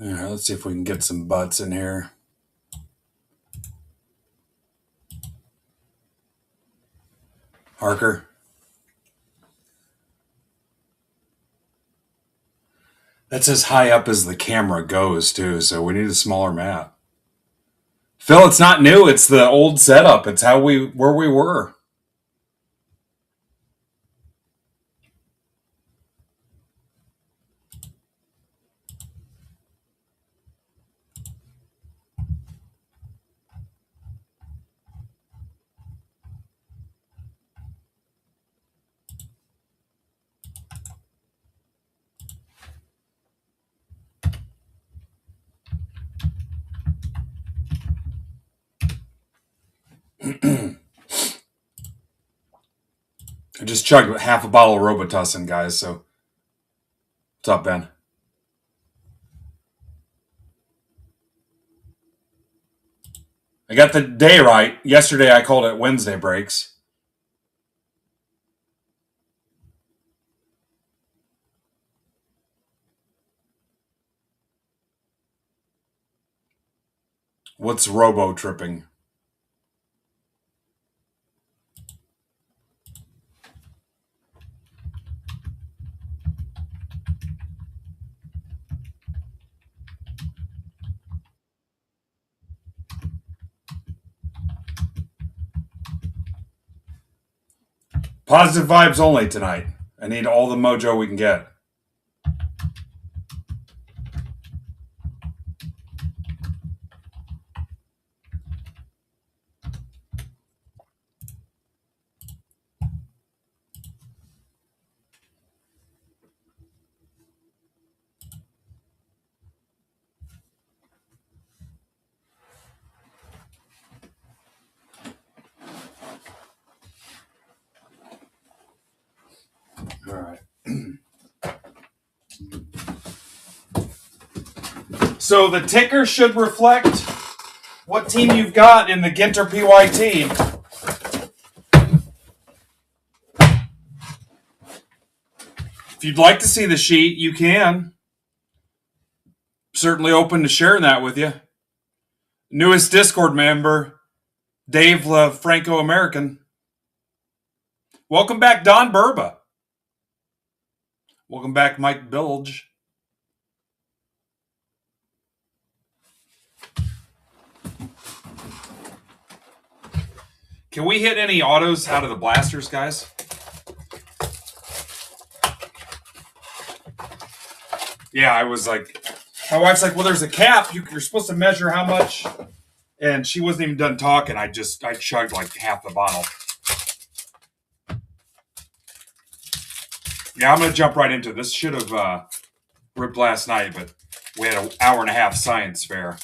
All right, let's see if we can get some butts in here. Harker. That's as high up as the camera goes, too, so we need a smaller map. Phil, it's not new. It's the old setup. It's where we were. I just chugged half a bottle of Robitussin, guys, so what's up, Ben? I got the day right. Yesterday I called it Wednesday breaks. What's robo tripping? Positive vibes only tonight. I need all the mojo we can get. All right. So the ticker should reflect what team you've got in the Ginter PYT. If you'd like to see the sheet, you can. Certainly open to sharing that with you. Newest Discord member, Dave the Franco-American. Welcome back, Don Burba. Welcome back, Mike Bilge. Can we hit any autos out of the blasters, guys? Yeah, I was like, my wife's like, well, there's a cap. You're supposed to measure how much. And she wasn't even done talking. I chugged like half the bottle. Yeah, I'm going to jump right into it. This should have ripped last night, but we had an hour and a half science fair.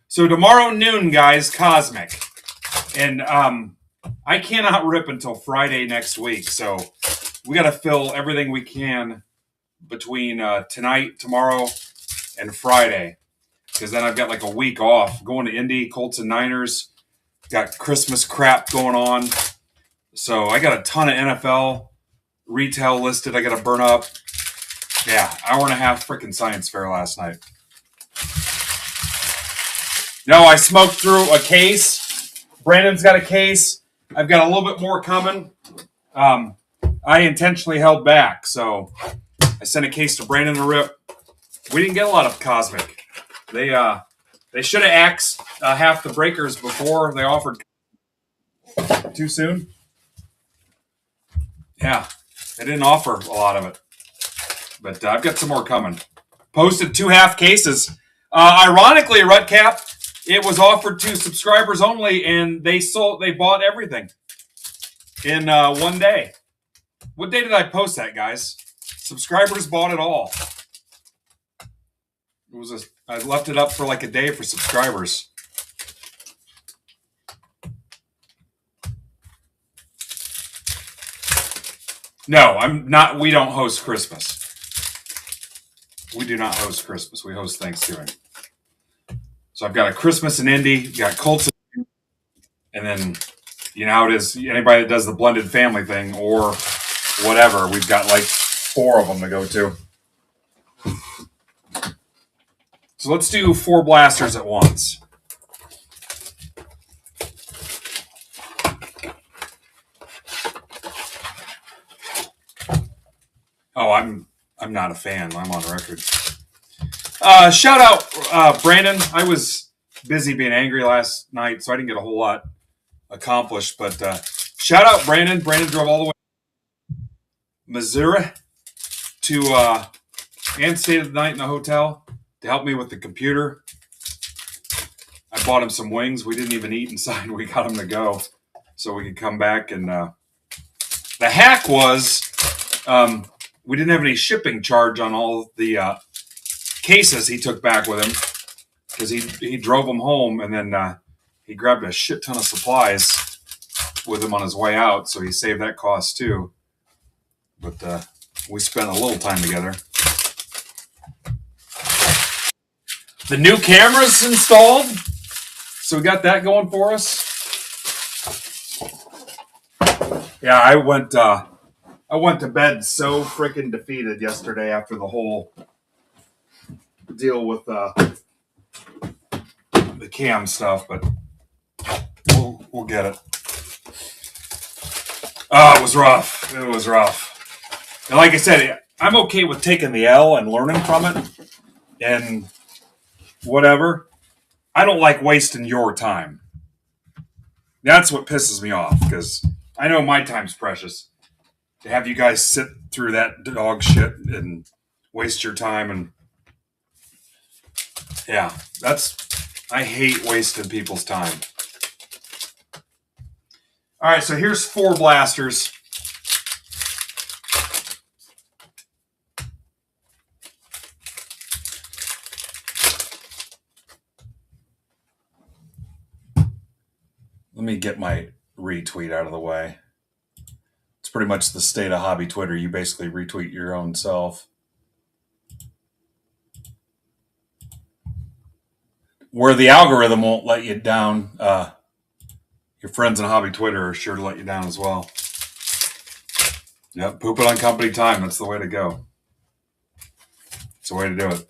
So tomorrow noon, guys, Cosmic. And I cannot rip until Friday next week. So we got to fill everything we can between tonight, tomorrow, and Friday. Because then I've got like a week off. Going to Indy, Colts and Niners. Got Christmas crap going on. So I got a ton of NFL retail listed I got to burn up. Yeah, hour and a half freaking science fair last night. No, I smoked through a case. Brandon's got a case. I've got a little bit more coming. I intentionally held back, so I sent a case to Brandon to rip. We didn't get a lot of Cosmic. They should have axed half the breakers before they offered. Too soon? Yeah, they didn't offer a lot of it. But I've got some more coming. Posted 2 half cases. Ironically, Rutcap, it was offered to subscribers only, and they bought everything in 1 day. What day did I post that, guys? Subscribers bought it all. I left it up for like a day for subscribers. No, I'm not. We don't host Christmas. We do not host Christmas. We host Thanksgiving. So I've got a Christmas in Indy, got Colts, and then you know how it is. Anybody that does the blended family thing or whatever, we've got like 4 of them to go to. So let's do 4 blasters at once. Oh, I'm not a fan. I'm on record. Shout out Brandon. I was busy being angry last night, so I didn't get a whole lot accomplished. But shout out Brandon. Brandon drove all the way to Missouri to and stayed the night in the hotel to help me with the computer. I bought him some wings. We didn't even eat inside. We got him to go so we could come back. And the hack was we didn't have any shipping charge on all the cases he took back with him because he drove them home, and then he grabbed a shit ton of supplies with him on his way out, so he saved that cost too. But we spent a little time together. The new camera's installed, so we got that going for us. Yeah, I went to bed so freaking defeated yesterday after the whole deal with the cam stuff, but we'll get it. Oh, it was rough. It was rough. And like I said, I'm okay with taking the L and learning from it and whatever. I don't like wasting your time. That's what pisses me off, because I know my time's precious. To have you guys sit through that dog shit and waste your time, and yeah, I hate wasting people's time. All right, so here's 4 blasters. Let me get my retweet out of the way. It's pretty much the state of hobby Twitter. You basically retweet your own self. Where the algorithm won't let you down, your friends in hobby Twitter are sure to let you down as well. Yep, poop it on company time. That's the way to go. It's the way to do it.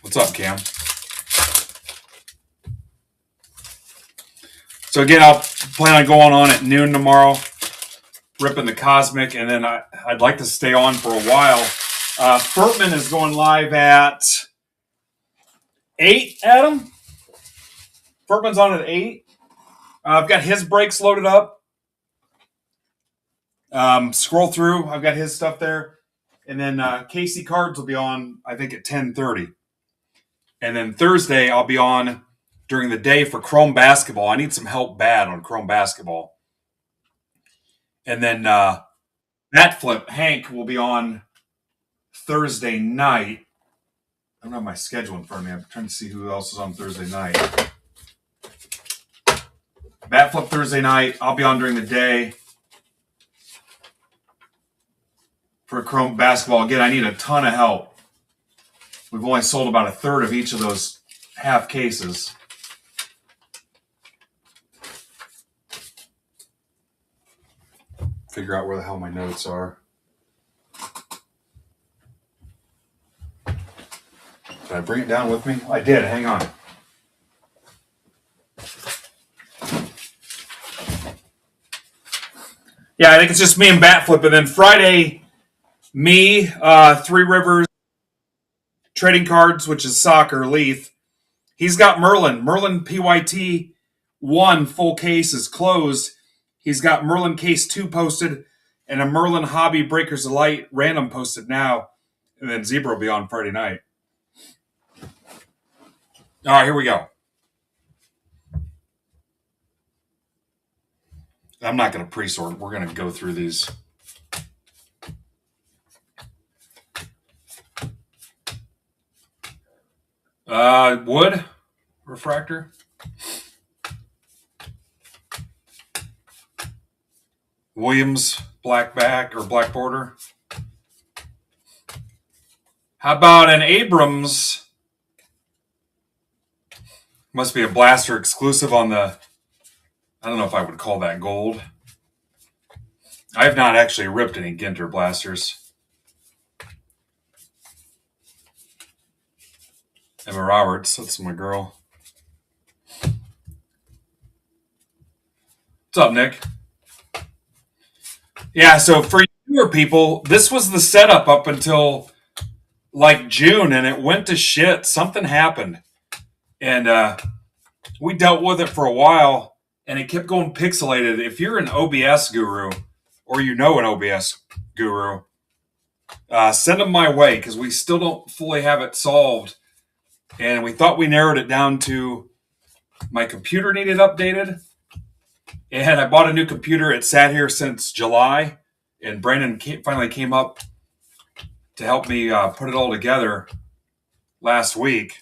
What's up, Cam? So again, I'll plan on going on at noon tomorrow, ripping the Cosmic, and then I'd like to stay on for a while. Furtman is going live at 8, Adam? Furtman's on at 8. I've got his brakes loaded up. Scroll through. I've got his stuff there. And then Casey Cards will be on, I think, at 10:30. And then Thursday, I'll be on during the day for Chrome Basketball. I need some help bad on Chrome Basketball. And then Bat Flip, Hank, will be on Thursday night. I don't have my schedule in front of me. I'm trying to see who else is on Thursday night. Bat Flip Thursday night. I'll be on during the day for Chrome Basketball. Again, I need a ton of help. We've only sold about a third of each of those half cases. Figure out where the hell my notes are. Did I bring it down with me? I did. Hang on. Yeah, I think it's just me and Bat Flip. And then Friday, me, Three Rivers, Trading Cards, which is soccer, Leith. He's got Merlin. Merlin PYT 1 full case is closed. He's got Merlin Case 2 posted and a Merlin Hobby Breakers of Light random posted now. And then Zebra will be on Friday night. All right, here we go. I'm not going to pre-sort. We're going to go through these. Wood refractor. Williams black back or black border. How about an Abrams? Must be a blaster exclusive on the I don't know if I would call that gold. I have not actually ripped any Ginter blasters. Emma Roberts, that's my girl. What's up, Nick? Yeah, so for newer people, this was the setup up until like June, and it went to shit. Something happened. And we dealt with it for a while, and it kept going pixelated. If you're an OBS guru, or you know an OBS guru, send them my way, because we still don't fully have it solved. And we thought we narrowed it down to my computer needed updated. And I bought a new computer. It sat here since July. And Brandon finally came up to help me put it all together last week.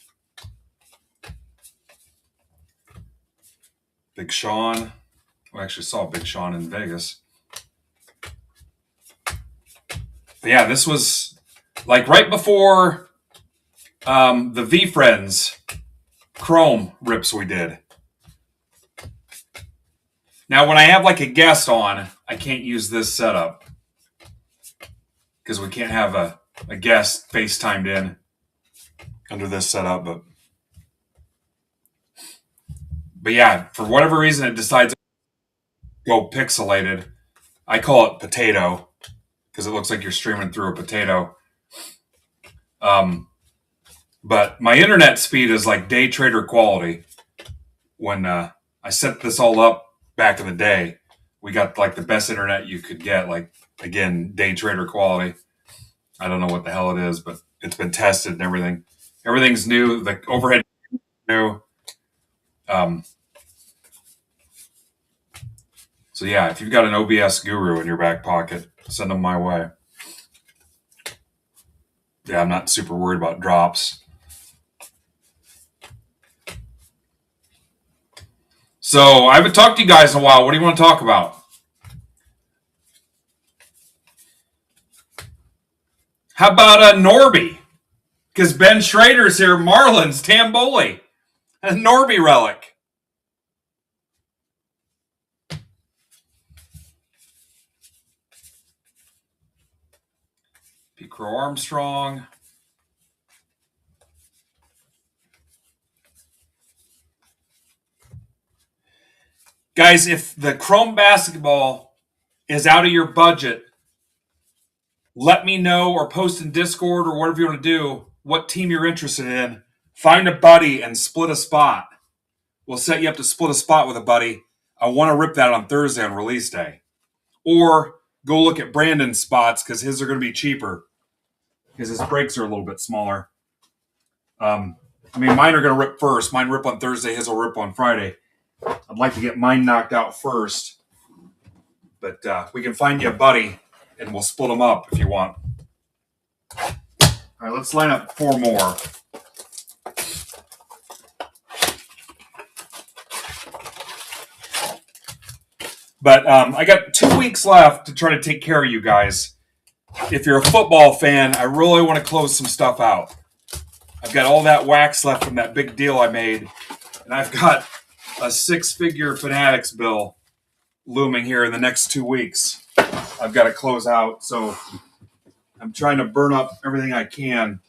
Big Sean. We actually saw Big Sean in Vegas. But yeah, this was like right before the V-Friends Chrome rips we did. Now, when I have like a guest on, I can't use this setup because we can't have a guest FaceTimed in under this setup. But yeah, for whatever reason, it decides to go pixelated. I call it potato because it looks like you're streaming through a potato. But my internet speed is like day trader quality. When I set this all up back in the day, we got like the best internet you could get. Like, again, day trader quality. I don't know what the hell it is, but it's been tested and everything. Everything's new. The overhead is new. So yeah, if you've got an OBS guru in your back pocket, send them my way. Yeah, I'm not super worried about drops. So I haven't talked to you guys in a while. What do you want to talk about? How about Norby? Because Ben Schrader's here. Marlins, Tamboli, a Norby relic. P. Crow Armstrong. Guys, if the Chrome basketball is out of your budget, let me know or post in Discord or whatever you want to do what team you're interested in. Find a buddy and split a spot. We'll set you up to split a spot with a buddy. I want to rip that on Thursday on release day. Or go look at Brandon's spots because his are going to be cheaper because his breaks are a little bit smaller. Mine are going to rip first. Mine rip on Thursday. His will rip on Friday. I'd like to get mine knocked out first. But we can find you a buddy, and we'll split them up if you want. All right, let's line up 4 more. But I got 2 weeks left to try to take care of you guys. If you're a football fan, I really want to close some stuff out. I've got all that wax left from that big deal I made. And I've got a 6-figure Fanatics bill looming here in the next 2 weeks. I've got to close out. So I'm trying to burn up everything I can.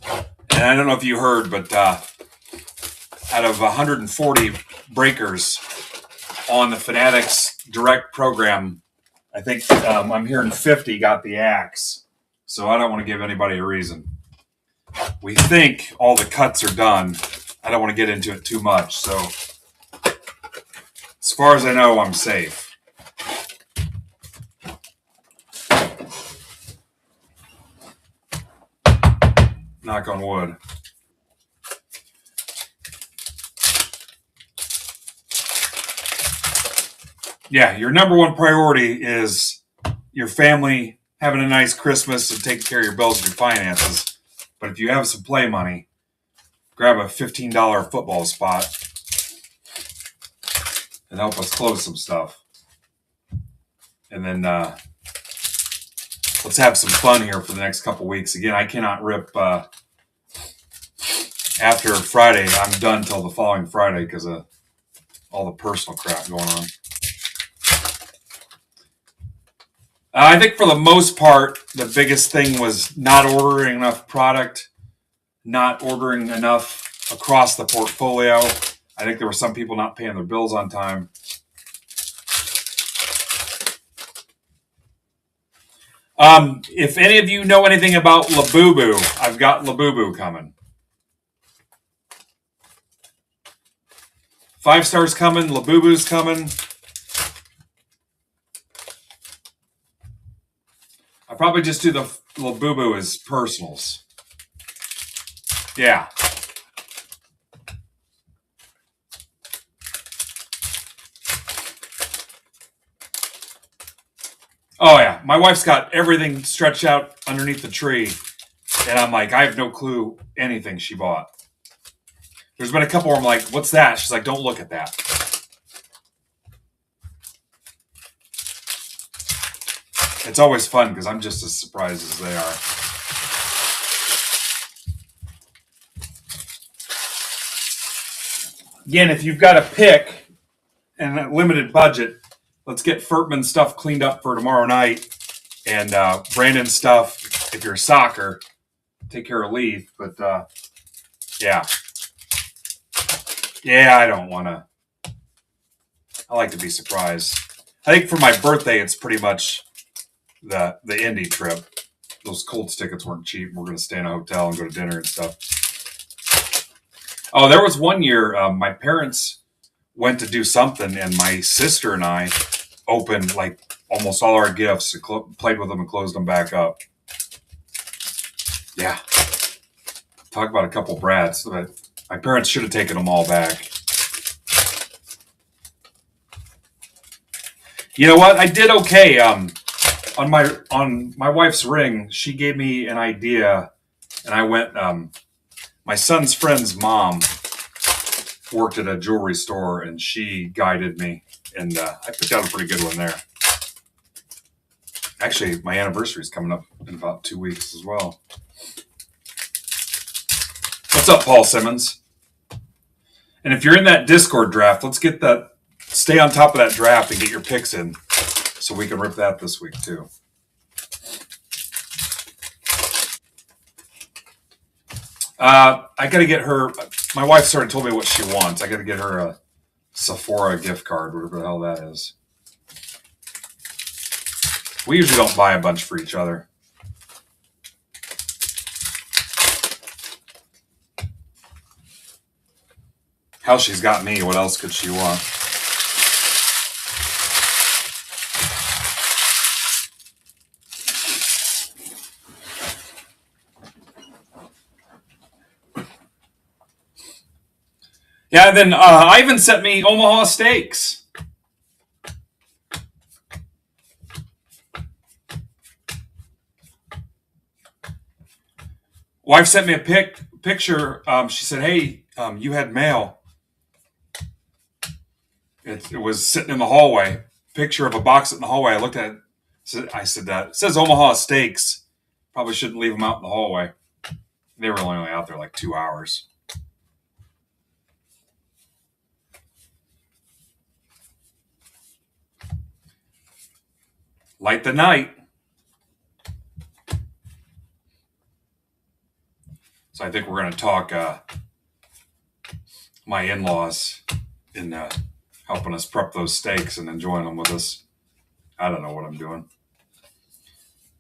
And I don't know if you heard, but out of 140 breakers on the Fanatics Direct program, I think I'm hearing 50 got the axe. So I don't want to give anybody a reason. We think all the cuts are done. I don't want to get into it too much. So as far as I know, I'm safe. Knock on wood. Yeah, your number one priority is your family having a nice Christmas and taking care of your bills and your finances. But if you have some play money, grab a $15 football spot and help us close some stuff. And then let's have some fun here for the next couple weeks. Again, I cannot rip after Friday. I'm done till the following Friday because of all the personal crap going on. I think for the most part, the biggest thing was not ordering enough product, not ordering enough across the portfolio. I think there were some people not paying their bills on time. If any of you know anything about Labubu, I've got Labubu coming. 5 stars coming, Labubu's coming. I probably just do the Labubu as personals. Yeah. Oh yeah, my wife's got everything stretched out underneath the tree, and I'm like, I have no clue anything she bought. There's been a couple where I'm like, what's that? She's like, don't look at that. It's always fun because I'm just as surprised as they are. Again, if you've got a pick and a limited budget, let's get Furtman's stuff cleaned up for tomorrow night, and Brandon's stuff, if you're soccer, take care of Leith. But yeah, I don't want to. I like to be surprised. I think for my birthday, it's pretty much the Indy trip. Those Colts tickets weren't cheap. We're going to stay in a hotel and go to dinner and stuff. Oh, there was one year my parents went to do something, and my sister and I opened like almost all our gifts, played with them, and closed them back up. Yeah. Talk about a couple brats. My parents should have taken them all back. You know what? I did okay. On my wife's ring, she gave me an idea, and I went. My son's friend's mom worked at a jewelry store, and she guided me, and I picked out a pretty good one there. Actually, my anniversary is coming up in about 2 weeks as well. What's up, Paul Simmons? And if you're in that Discord draft, let's get that. Stay on top of that draft and get your picks in, so we can rip that this week too. I got to get her. My wife sort of told me what she wants. I got to get her a Sephora gift card, whatever the hell that is. We usually don't buy a bunch for each other. Hell, she's got me. What else could she want? Yeah, then Ivan sent me Omaha steaks. Wife sent me a picture. She said, hey, you had mail. It was sitting in the hallway. Picture of a box in the hallway. I looked at it. I said, it says Omaha steaks. Probably shouldn't leave them out in the hallway. They were only out there like 2 hours. Light the night. So I think we're going to talk my in-laws in helping us prep those steaks and enjoying them with us. I don't know what I'm doing.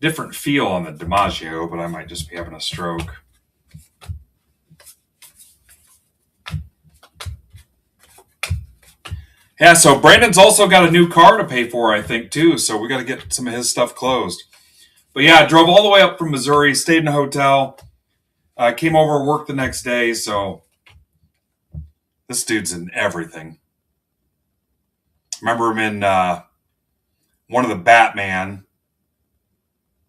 Different feel on the DiMaggio, but I might just be having a stroke. Yeah, so Brandon's also got a new car to pay for, I think, too. So we got to get some of his stuff closed. But yeah, I drove all the way up from Missouri, stayed in a hotel, came over, worked the next day. So this dude's in everything. Remember him in one of the Batman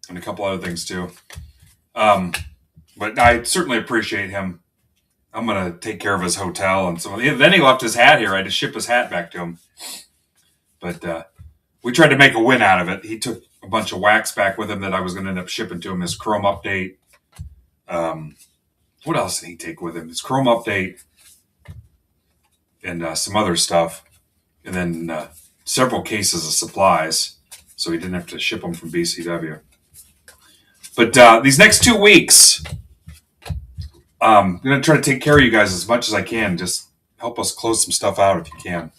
and a couple other things too. But I certainly appreciate him. I'm going to take care of his hotel. And so then he left his hat here. I had to ship his hat back to him. But we tried to make a win out of it. He took a bunch of wax back with him that I was going to end up shipping to him. His Chrome update. What else did he take with him? His Chrome update and some other stuff. and then several cases of supplies, so he didn't have to ship them from BCW. But these next 2 weeks, I'm going to try to take care of you guys as much as I can. Just help us close some stuff out if you can.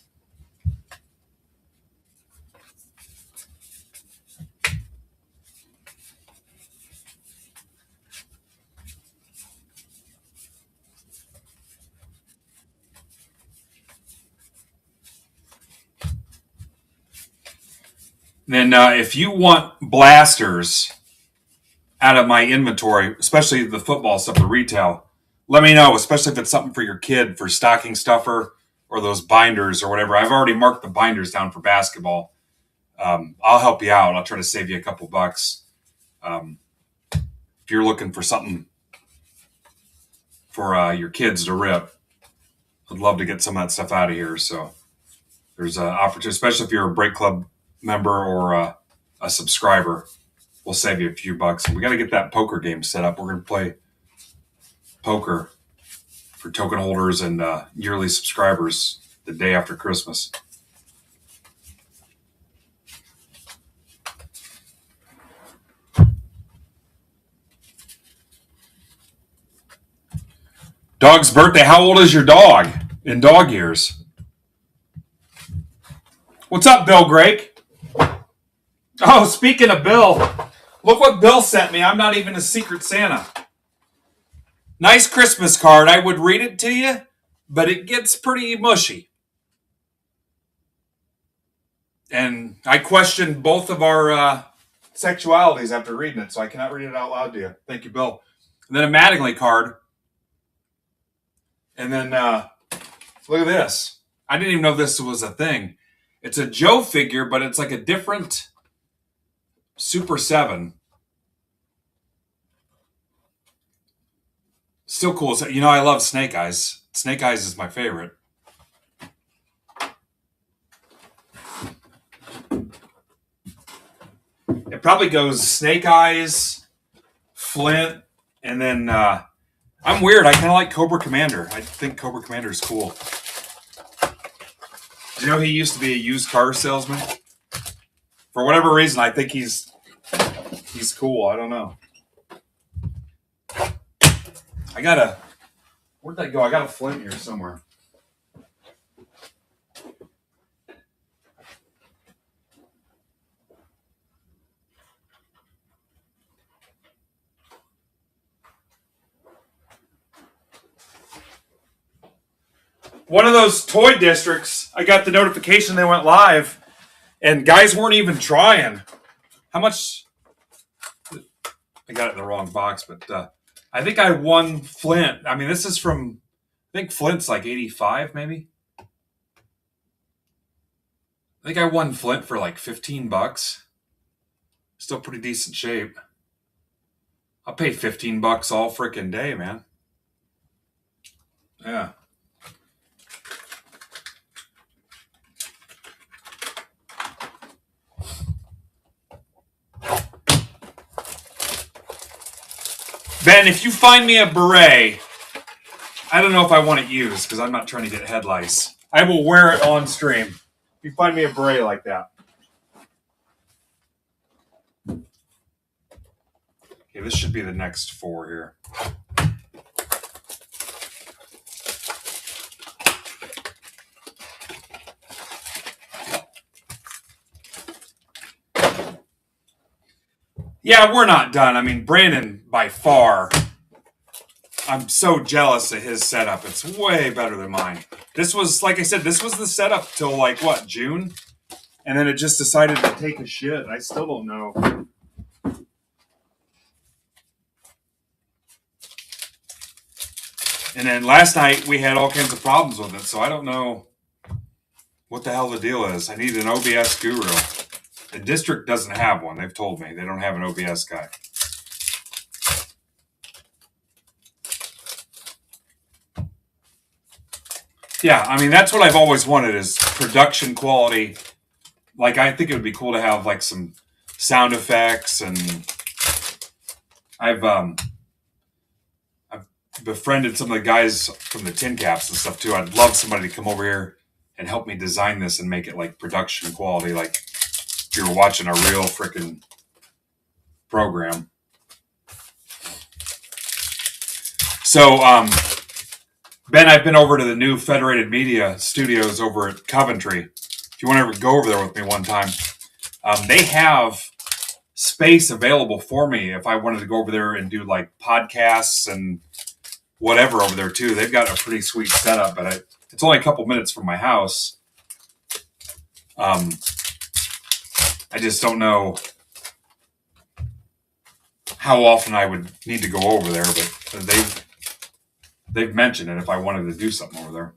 Then if you want blasters out of my inventory, especially the football stuff, the retail, let me know, especially if it's something for your kid for stocking stuffer or those binders or whatever. I've already marked the binders down for basketball. I'll help you out. I'll try to save you a couple bucks. If you're looking for something for your kids to rip, I'd love to get some of that stuff out of here. So there's an opportunity, especially if you're a Break Club member or a subscriber. We'll save you a few bucks. We got to get that poker game set up. We're going to play poker for token holders and yearly subscribers the day after Christmas. Dog's birthday. How old is your dog in dog years? What's up, Bill Grake? Oh, speaking of Bill, look what Bill sent me. I'm not even a Secret Santa. Nice Christmas card. I would read it to you, but it gets pretty mushy. And I questioned both of our sexualities after reading it, so I cannot read it out loud to you. Thank you, Bill. And then a Mattingly card. And then look at this. I didn't even know this was a thing. It's a Joe figure, but it's like a different Super 7. Still cool. So, I love Snake Eyes. Snake Eyes is my favorite. It probably goes Snake Eyes, Flint, and then I'm weird. I kind of like Cobra Commander. I think Cobra Commander is cool. Do you know he used to be a used car salesman? For whatever reason, I think he's cool. I don't know. Where'd that go? I got a Flint here somewhere. One of those toy districts, I got the notification they went live, and guys weren't even trying. How much? I got it in the wrong box, but I think I won Flint. I mean, this is from, I think Flint's like 85, maybe. I think I won Flint for like $15. Still pretty decent shape. I'll pay $15 all freaking day, man. Yeah. Ben, if you find me a beret, I don't know if I want it used because I'm not trying to get head lice. I will wear it on stream. If you find me a beret like that. Okay, this should be the next 4 here. Yeah, we're not done. I mean, Brandon, by far, I'm so jealous of his setup. It's way better than mine. This was, like I said, this was the setup till like, what, June? And then it just decided to take a shit. I still don't know. And then last night, we had all kinds of problems with it, so I don't know what the hell the deal is. I need an OBS guru. The district doesn't have one. They've told me. They don't have an OBS guy. Yeah, I mean, that's what I've always wanted is production quality. Like, I think it would be cool to have, like, some sound effects. And I've befriended some of the guys from the Tin Caps and stuff, too. I'd love somebody to come over here and help me design this and make it like production quality, like if you're watching a real freaking program. So, Ben, I've been over to the new Federated Media Studios over at Coventry. If you want to ever go over there with me one time, they have space available for me if I wanted to go over there and do like podcasts and whatever over there too. They've got a pretty sweet setup, but it's only a couple minutes from my house. I just don't know how often I would need to go over there, but they've mentioned it if I wanted to do something over there.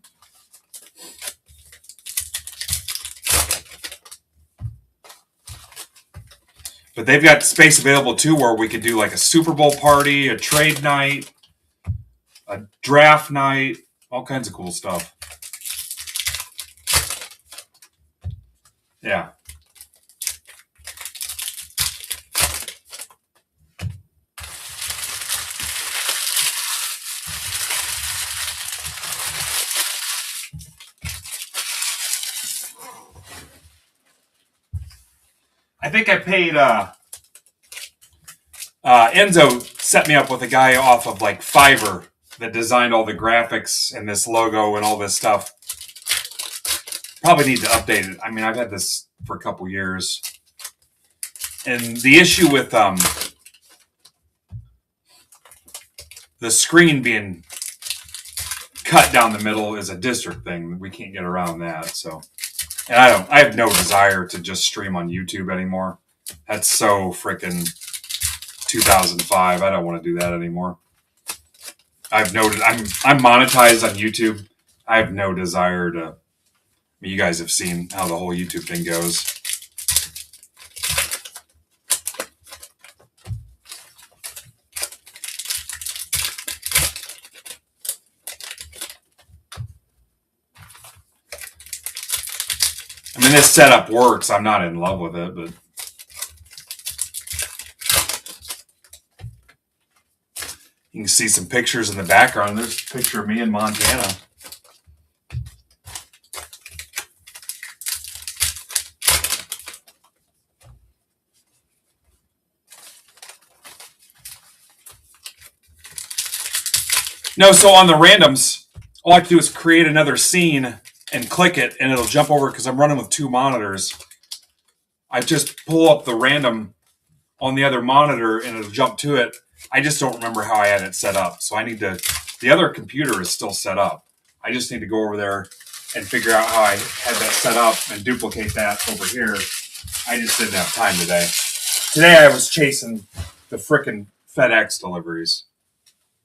But they've got space available too where we could do like a Super Bowl party, a trade night, a draft night, all kinds of cool stuff. Yeah. I think I paid Enzo set me up with a guy off of like Fiverr that designed all the graphics and this logo and all this stuff. Probably need to update it. I mean, I've had this for a couple years. And the issue with the screen being cut down the middle is a district thing. We can't get around that. So, and I have no desire to just stream on YouTube anymore. That's so freaking 2005. I don't want to do that anymore. I've noted I'm monetized on YouTube. I have no desire to. I mean, you guys have seen how the whole YouTube thing goes. I mean, this setup works. I'm not in love with it, but you can see some pictures in the background. There's a picture of me in Montana. No, so on the randoms, all I have to do is create another scene and click it, and it'll jump over because I'm running with two monitors. I just pull up the random on the other monitor, and it'll jump to it. I just don't remember how I had it set up, so I need to. The other computer is still set up. I just need to go over there and figure out how I had that set up and duplicate that over here. I just didn't have time today. Today I was chasing the frickin' FedEx deliveries.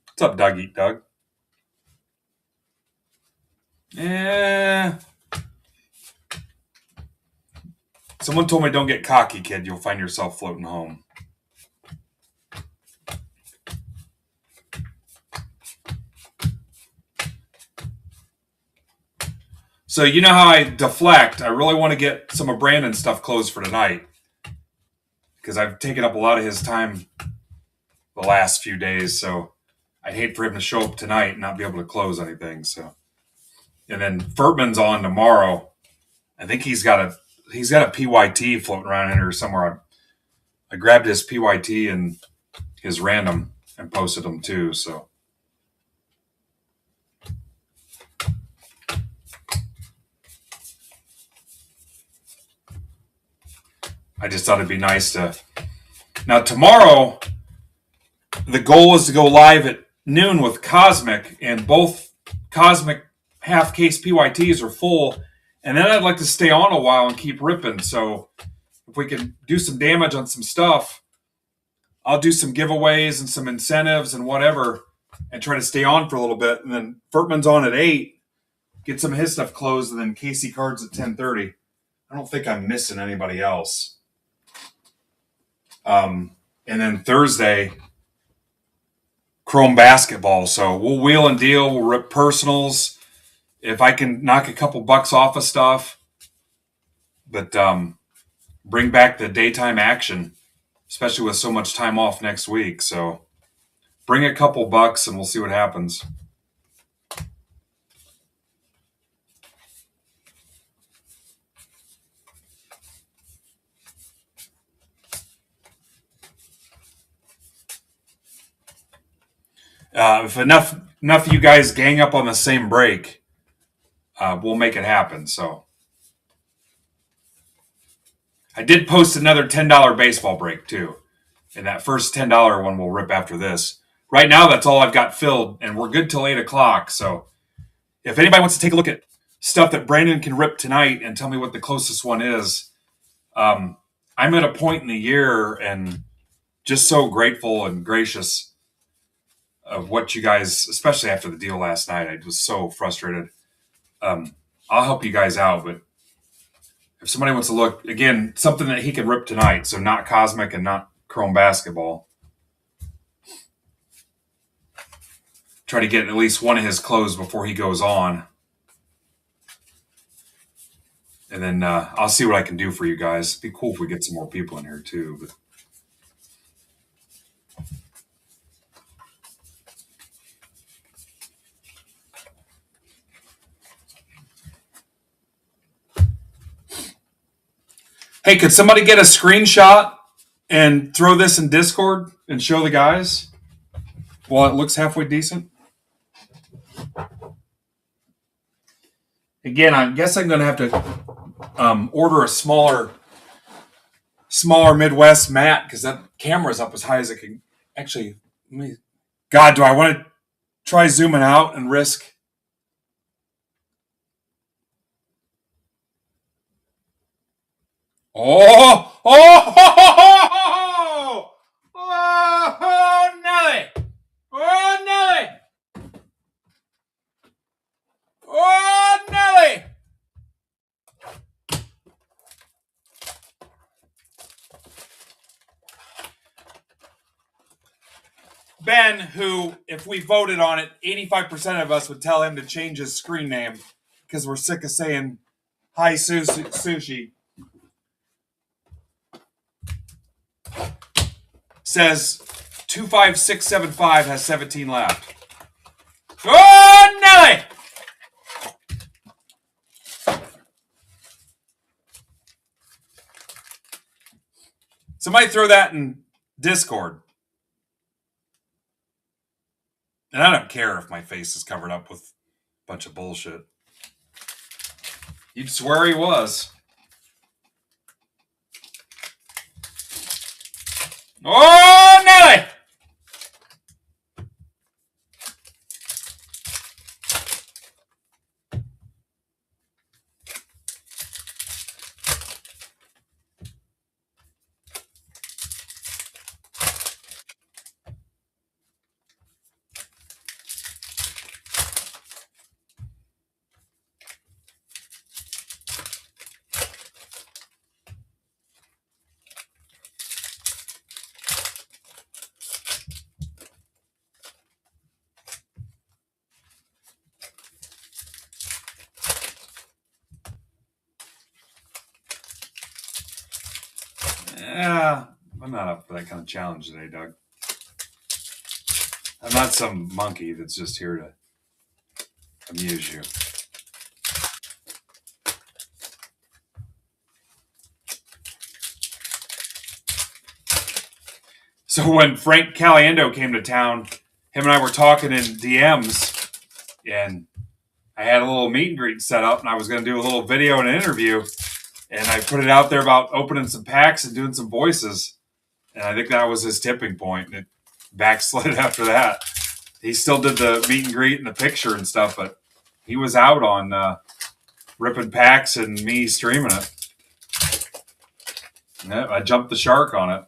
What's up, Doug Eat Doug? Someone told me don't get cocky, kid. You'll find yourself floating home. So you know how I deflect. I really want to get some of Brandon's stuff closed for tonight because I've taken up a lot of his time the last few days. So I'd hate for him to show up tonight and not be able to close anything. So, and then Furtman's on tomorrow. I think he's got a PYT floating around in here somewhere. I grabbed his PYT and his random and posted them too. So. I just thought it'd be nice to. Now, tomorrow, the goal is to go live at noon with Cosmic, and both Cosmic half case PYTs are full. And then I'd like to stay on a while and keep ripping. So if we can do some damage on some stuff, I'll do some giveaways and some incentives and whatever and try to stay on for a little bit. And then Furtman's on at 8, get some of his stuff closed, and then Casey Cards at 10:30. I don't think I'm missing anybody else. And then Thursday, Chrome basketball. So we'll wheel and deal. We'll rip personals. If I can knock a couple bucks off of stuff, but bring back the daytime action, especially with so much time off next week. So bring a couple bucks and we'll see what happens. If enough of you guys gang up on the same break, we'll make it happen. So I did post another $10 baseball break too, and that first $10 one will rip after this. Right now, that's all I've got filled, and we're good till 8 o'clock. So if anybody wants to take a look at stuff that Brandon can rip tonight and tell me what the closest one is, I'm at a point in the year and just so grateful and gracious of what you guys, especially after the deal last night. I was so frustrated. I'll help you guys out, but if somebody wants to look, again, something that he can rip tonight, so not Cosmic and not Chrome Basketball. Try to get at least one of his clothes before he goes on. And then I'll see what I can do for you guys. It'd be cool if we get some more people in here too. But hey, could somebody get a screenshot and throw this in Discord and show the guys while it looks halfway decent? Again, I guess I'm going to have to order a smaller Midwest mat because that camera's up as high as it can. Actually, God, do I want to try zooming out and risk? Nelly! Oh, Nelly! Oh, Nelly! Ben, who, if we voted on it, 85% of us would tell him to change his screen name because we're sick of saying hi sushi. Says 25675 has 17 left. Oh, Nelly! Somebody throw that in Discord. And I don't care if my face is covered up with a bunch of bullshit. You'd swear he was. Oh, Nelly! Yeah, I'm not up for that kind of challenge today, Doug. I'm not some monkey that's just here to amuse you. So when Frank Caliendo came to town, him and I were talking in DMs, and I had a little meet and greet set up, and I was going to do a little video and an interview, and I put it out there about opening some packs and doing some voices, and I think that was his tipping point, and it backslid after that. He still did the meet and greet and the picture and stuff, but he was out on ripping packs and me streaming it. Yeah, I jumped the shark on it.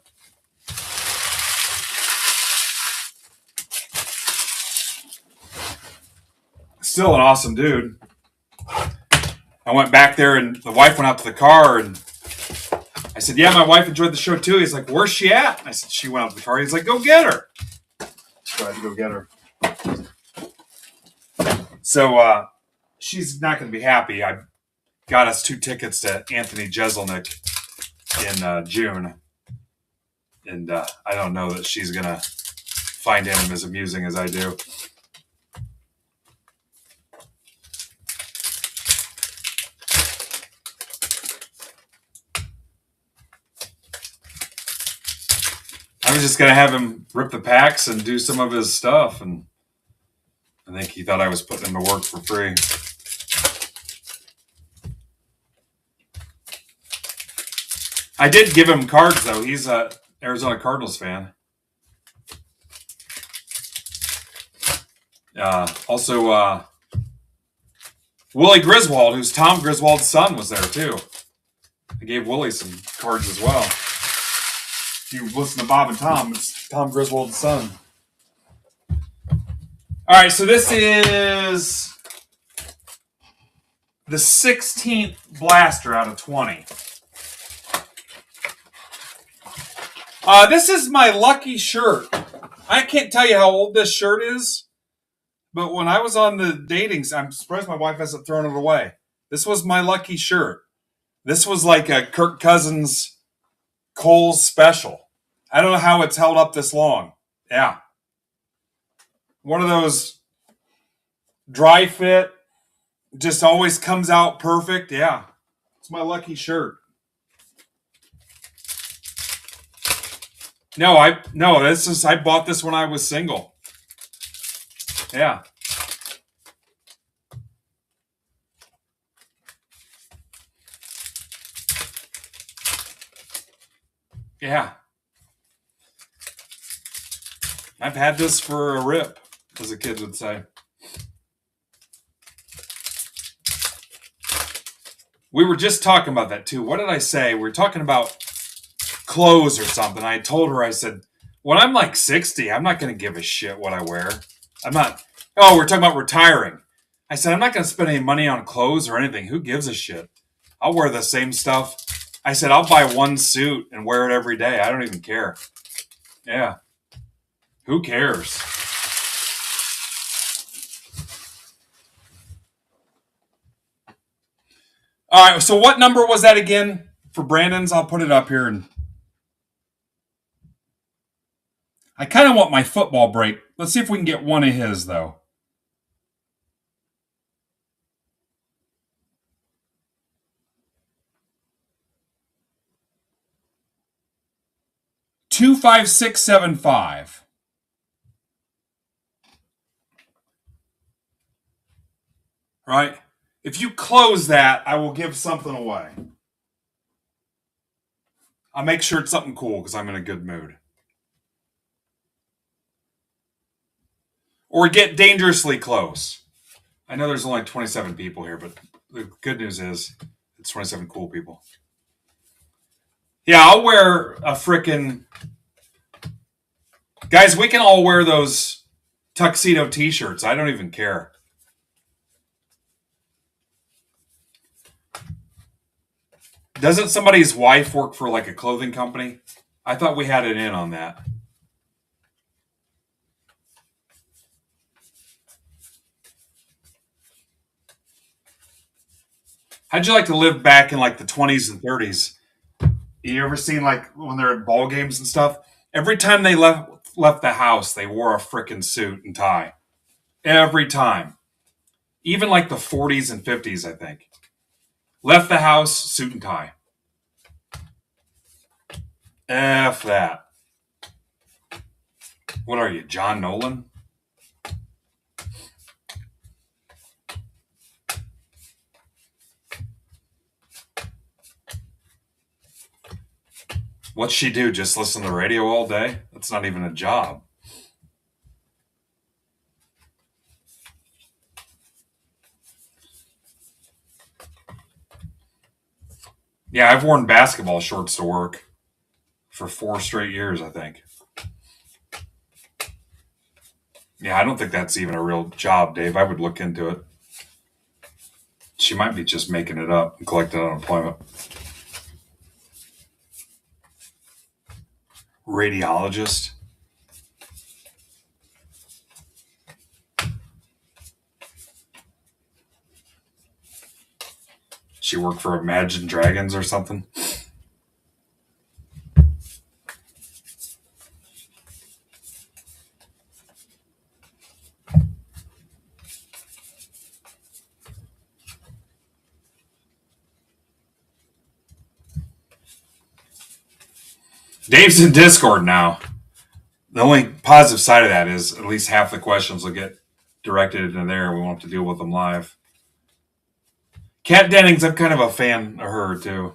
Still an awesome dude. I went back there and the wife went out to the car and I said, yeah, my wife enjoyed the show too. He's like, where's she at? And I said, she went out to the car. He's like, go get her. So I had to go get her. So she's not going to be happy. I got us 2 tickets to Anthony Jeselnik in June. And I don't know that she's going to find him as amusing as I do. I was just going to have him rip the packs and do some of his stuff. And I think he thought I was putting him to work for free. I did give him cards, though. He's a Arizona Cardinals fan. Also, Willie Griswold, who's Tom Griswold's son, was there, too. I gave Willie some cards as well. If you listen to Bob and Tom, it's Tom Griswold's son. All right, so this is the 16th blaster out of 20. This is my lucky shirt. I can't tell you how old this shirt is, but when I was on the datings, I'm surprised my wife hasn't thrown it away. This was my lucky shirt. This was like a Kirk Cousins Kohl's special. I don't know how it's held up this long. Yeah. One of those dry fit, just always comes out perfect. Yeah. It's my lucky shirt. No, I bought this when I was single. Yeah. Yeah. I've had this for a rip, as the kids would say. We were just talking about that too. What did I say? We were talking about clothes or something. I told her, I said, when I'm like 60, I'm not going to give a shit what I wear. I'm not. Oh, we're talking about retiring. I said, I'm not going to spend any money on clothes or anything. Who gives a shit? I'll wear the same stuff. I said, I'll buy one suit and wear it every day. I don't even care. Yeah. Who cares? All right. So what number was that again for Brandon's? I'll put it up here. And I kind of want my football break. Let's see if we can get one of his, though. $25675. Right? If you close that, I will give something away. I'll make sure it's something cool because I'm in a good mood. Or get dangerously close. I know there's only 27 people here, but the good news is it's 27 cool people. Yeah, I'll wear a frickin'... Guys, we can all wear those tuxedo t-shirts. I don't even care. Doesn't somebody's wife work for like a clothing company? I thought we had it in on that. How'd you like to live back in like the 20s and 30s? You ever seen like when they're at ball games and stuff? Every time they left the house, they wore a frickin' suit and tie. Every time. Even like the 40s and 50s, I think. Left the house, suit and tie. F that. What are you, John Nolan? What's she do? Just listen to the radio all day? That's not even a job. Yeah, I've worn basketball shorts to work for 4 straight years, I think. Yeah, I don't think that's even a real job, Dave. I would look into it. She might be just making it up and collecting unemployment. Radiologist. She worked for Imagine Dragons or something. Dave's in Discord now. The only positive side of that is at least half the questions will get directed into there. We won't have to deal with them live. Kat Dennings, I'm kind of a fan of her too.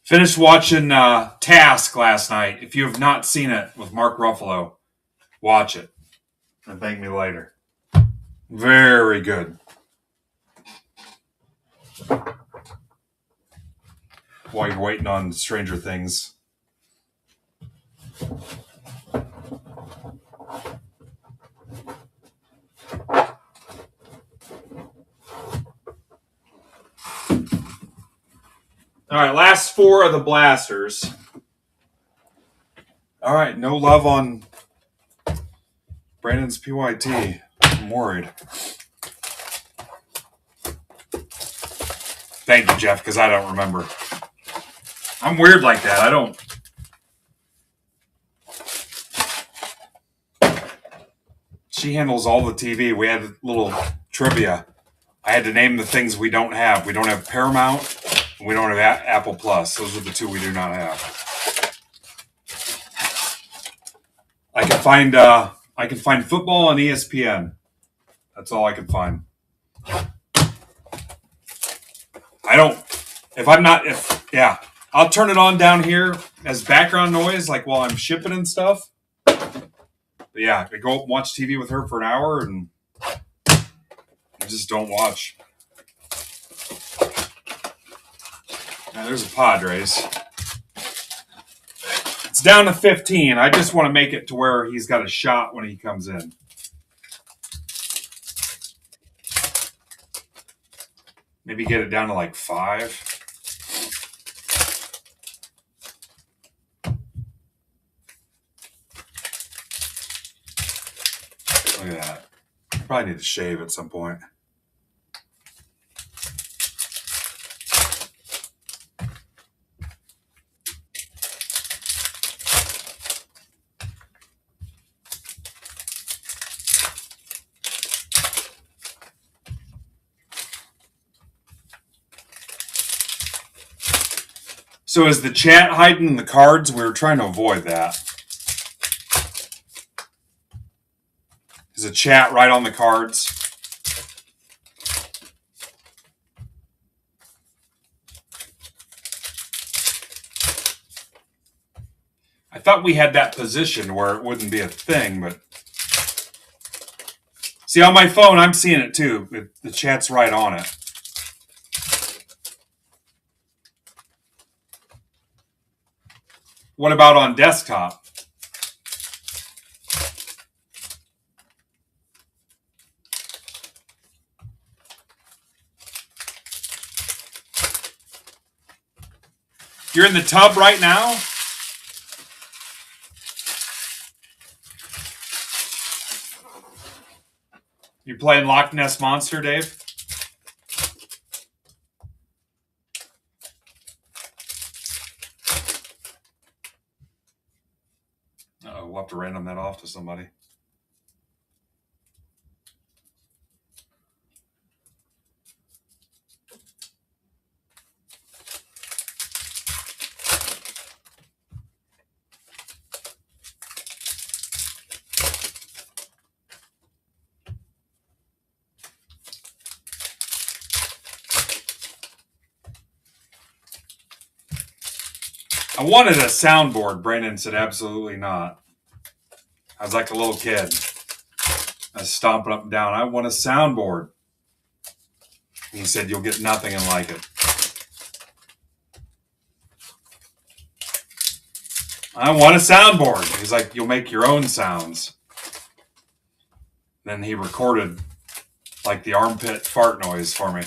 Finished watching Task last night. If you have not seen it with Mark Ruffalo, watch it and thank me later. Very good. While you're waiting on Stranger Things. All right, last 4 of the blasters. All right, no love on Brandon's PYT. I'm worried. Thank you, Jeff, because I don't remember. I'm weird like that. I don't. She handles all the TV. We had a little trivia. I had to name the things we don't have. We don't have Paramount. We don't have Apple Plus. Those are the 2 we do not have. I can find football on ESPN. That's all I can find. I'll turn it on down here as background noise, like while I'm shipping and stuff. But yeah, I go up and watch TV with her for an hour, and I just don't watch. Now, there's a Padres. It's down to 15. I just want to make it to where he's got a shot when he comes in. Maybe get it down to like 5. Look at that. I probably need to shave at some point. So is the chat hiding in the cards? We were trying to avoid that. Is the chat right on the cards? I thought we had that position where it wouldn't be a thing, but see, on my phone, I'm seeing it too. The chat's right on it. What about on desktop? You're in the tub right now? You playing Loch Ness Monster, Dave? Uh-oh, we'll have to random that off to somebody. I wanted a soundboard. Brandon said absolutely not. I was like a little kid. I was stomping up and down. I want a soundboard. And he said, you'll get nothing and like it. I want a soundboard. He's like, you'll make your own sounds. Then he recorded like the armpit fart noise for me.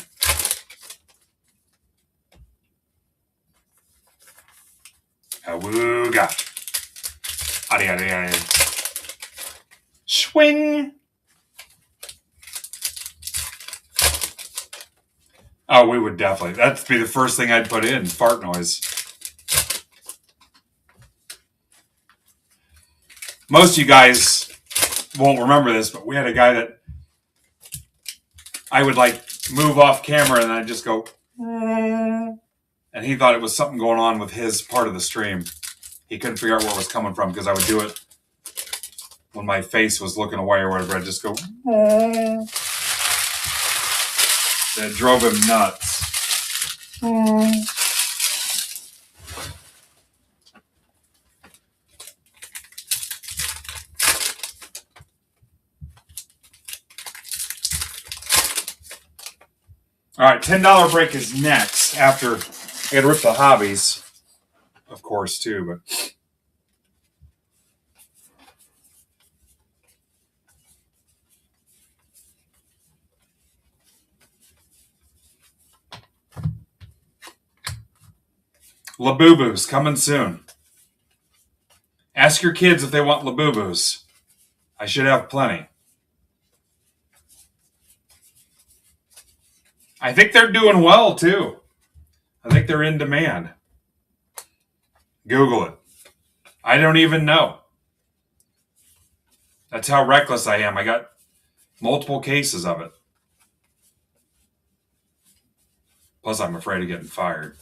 Awooga. Swing. Oh, we would definitely. That'd be the first thing I'd put in. Fart noise. Most of you guys won't remember this, but we had a guy that I would like move off camera and I'd just go, and he thought it was something going on with his part of the stream. He couldn't figure out where it was coming from because I would do it when my face was looking away or whatever. I'd just go, that drove him nuts. All right, $10 break is next after I got to rip the hobbies, of course, too. But Labubu's coming soon. Ask your kids if they want Labubu's. I should have plenty. I think they're doing well, too. I think they're in demand. Google it. I don't even know. That's how reckless I am. I got multiple cases of it. Plus, I'm afraid of getting fired.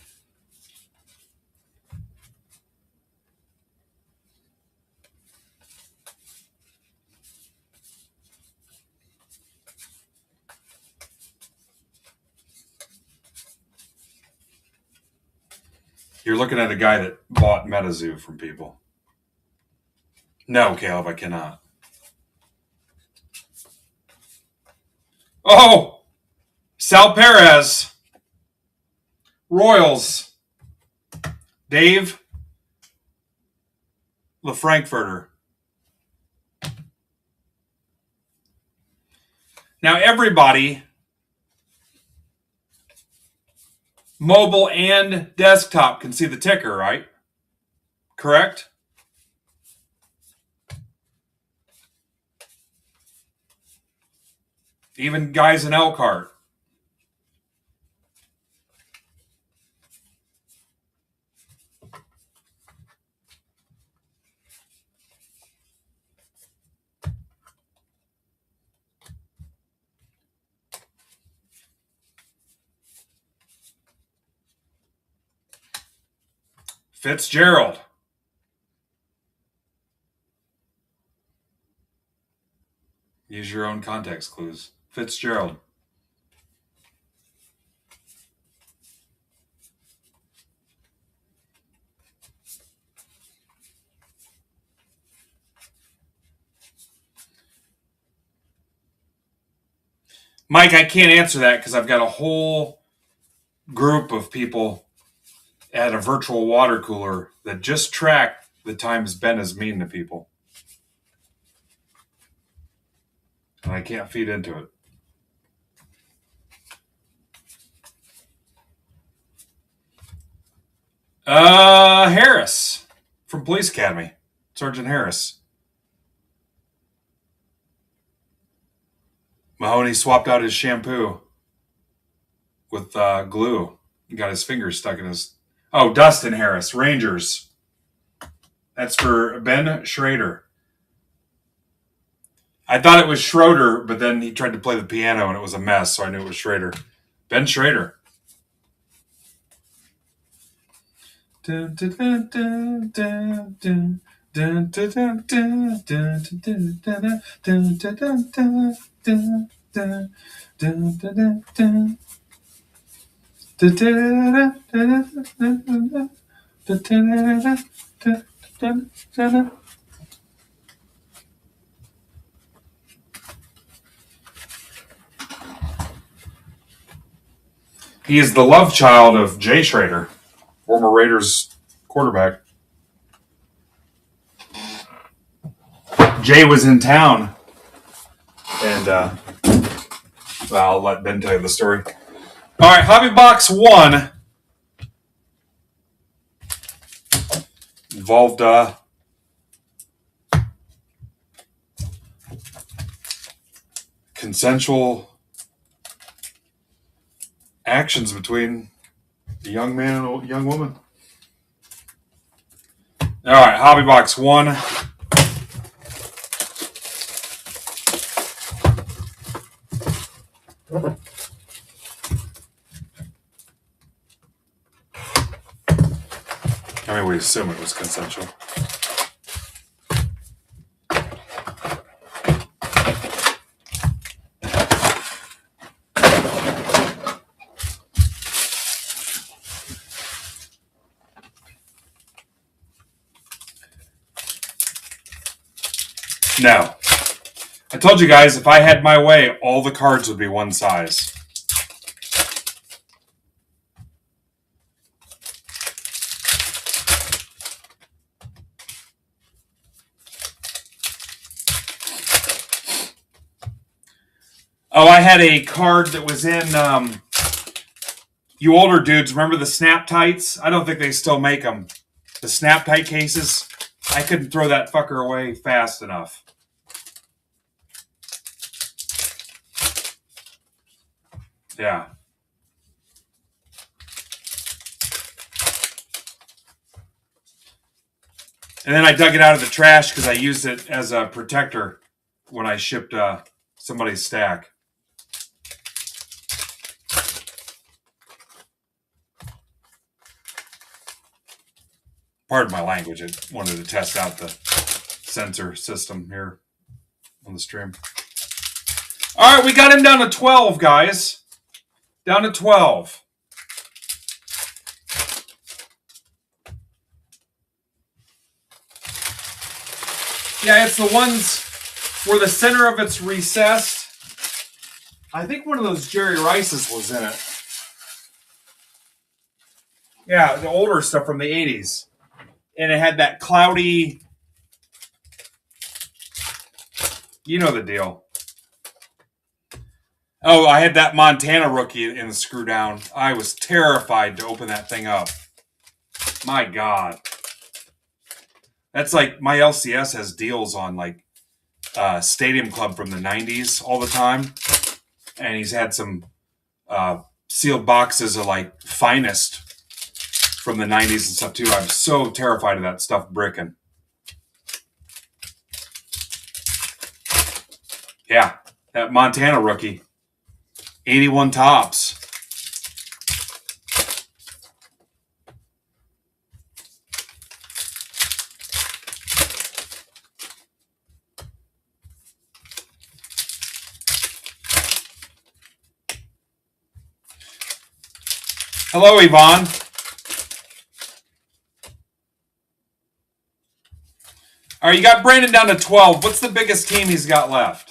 You're looking at a guy that bought MetaZoo from people. No, Caleb, I cannot. Oh! Sal Perez. Royals. Dave LaFrankfurter. Now, everybody, mobile and desktop, can see the ticker, right? Correct? Even guys in Elkhart. Fitzgerald. Use your own context clues. Fitzgerald. Mike, I can't answer that because I've got a whole group of people at a virtual water cooler that just track the times Ben is mean to people. And I can't feed into it. Harris from Police Academy. Sergeant Harris. Mahoney swapped out his shampoo with glue. He got his fingers stuck in his... Oh, Dustin Harris, Rangers. That's for Ben Schrader. I thought it was Schroeder, but then he tried to play the piano and it was a mess, so I knew it was Schrader. Ben Schrader. He is the love child of Jay Schrader, former Raiders quarterback. Jay was in town, and well, I'll let Ben tell you the story. All right, Hobby Box 1 involved consensual actions between a young man and a young woman. All right, hobby box 1. I mean, we assume it was consensual. No. I told you guys, if I had my way, all the cards would be one size. Oh, I had a card that was in, you older dudes, remember the Snap Tights? I don't think they still make them. The Snap Tight cases. I couldn't throw that fucker away fast enough. Yeah. And then I dug it out of the trash because I used it as a protector when I shipped somebody's stack. Pardon my language. I wanted to test out the sensor system here on the stream. All right, we got him down to 12, guys. Down to 12. Yeah, it's the ones where the center of it's recessed. I think one of those Jerry Rice's was in it. Yeah, the older stuff from the 80s. And it had that cloudy... You know the deal. Oh, I had that Montana rookie in the screw down. I was terrified to open that thing up. My God. That's like my LCS has deals on like Stadium Club from the 90s all the time. And he's had some sealed boxes of like Finest from the 90s and stuff too. I'm so terrified of that stuff bricking. Yeah, that Montana rookie. 81 tops. Hello, Yvonne. All right, you got Brandon down to 12. What's the biggest team he's got left?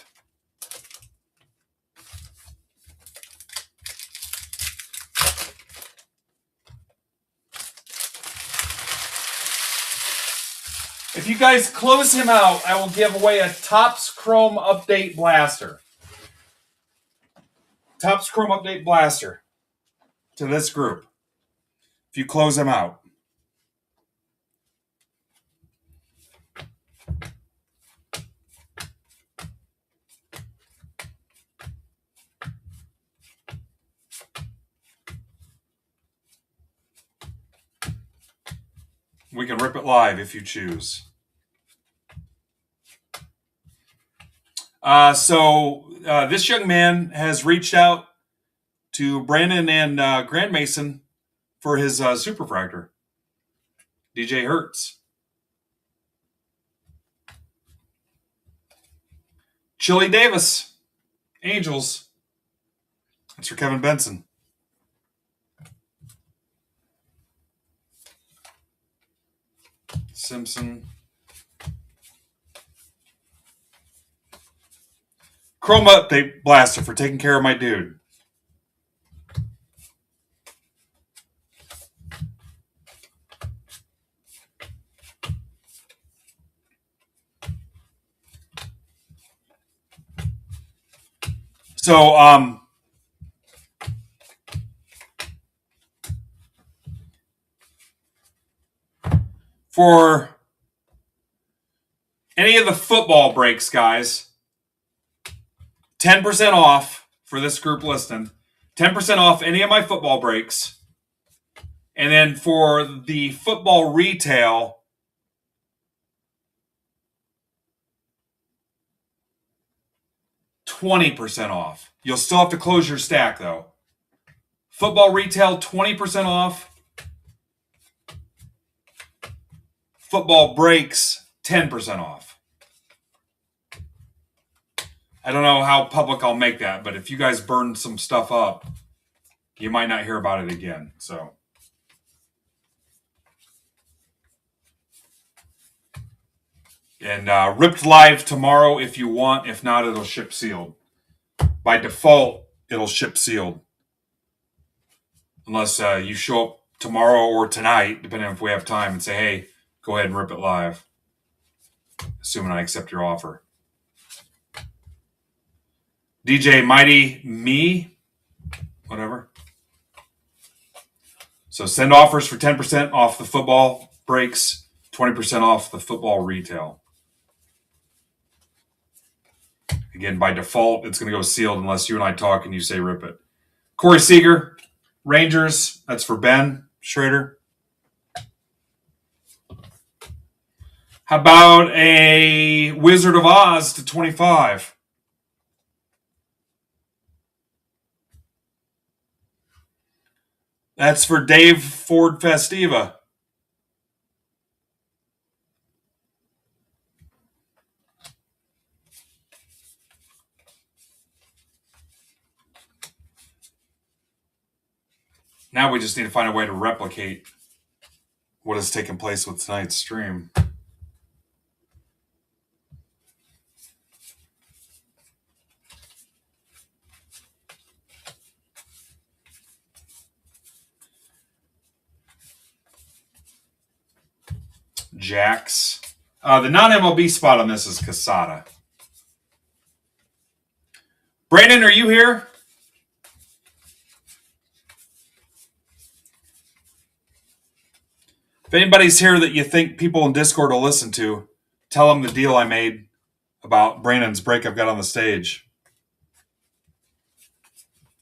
If you guys close him out, I will give away a Topps Chrome Update Blaster. Topps Chrome Update Blaster to this group. If you close him out. We can rip it live if you choose. This young man has reached out to Brandon and Grant Mason for his Superfractor. DJ Hertz. Chili Davis. Angels. That's for Kevin Benson. Simpson. Chrome Update Blaster for taking care of my dude. So, for any of the football breaks, guys, 10% off for this group listing. 10% off any of my football breaks. And then for the football retail, $20 off. You'll still have to close your stack though. Football retail, 20% off. Football breaks, 10% off. I don't know how public I'll make that, but if you guys burn some stuff up, you might not hear about it again. So, and ripped live tomorrow if you want. If not, it'll ship sealed. By default, it'll ship sealed. Unless you show up tomorrow or tonight, depending on if we have time, and say, hey, go ahead and rip it live. Assuming I accept your offer. DJ Mighty Me, whatever. So send offers for 10% off the football breaks, 20% off the football retail. Again, by default, it's going to go sealed unless you and I talk and you say rip it. Corey Seager, Rangers, that's for Ben Schrader. How about a Wizard of Oz to 25? That's for Dave Ford Festiva. Now we just need to find a way to replicate what has taken place with tonight's stream. Jax. The non-MLB spot on this is Casada. Brandon, are you here? If anybody's here that you think people in Discord will listen to, tell them the deal I made about Brandon's break I've got on the stage.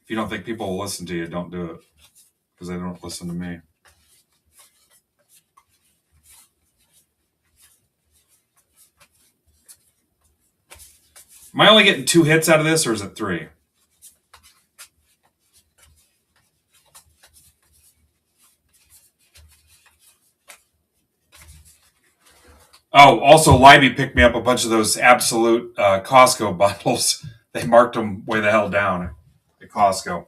If you don't think people will listen to you, don't do it. Because they don't listen to me. Am I only getting 2 hits out of this, or is it 3? Oh, also, Libby picked me up a bunch of those absolute Costco bundles. They marked them way the hell down at Costco.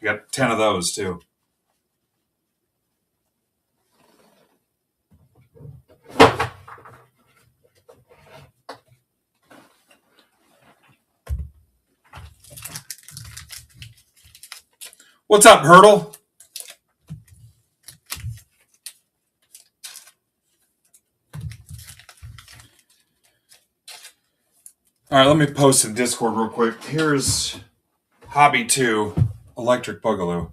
You got 10 of those, too. What's up, Hurdle? All right, let me post in Discord real quick. Here's Hobby 2, Electric Boogaloo.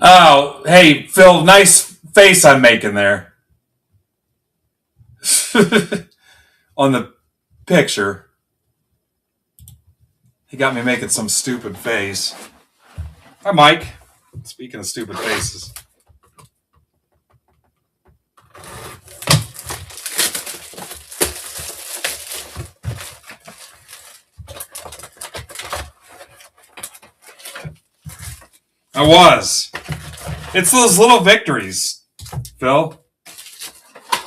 Oh, hey, Phil, nice face I'm making there. On the picture. He got me making some stupid face. Hi, Mike. Speaking of stupid faces. I was. It's those little victories, Phil.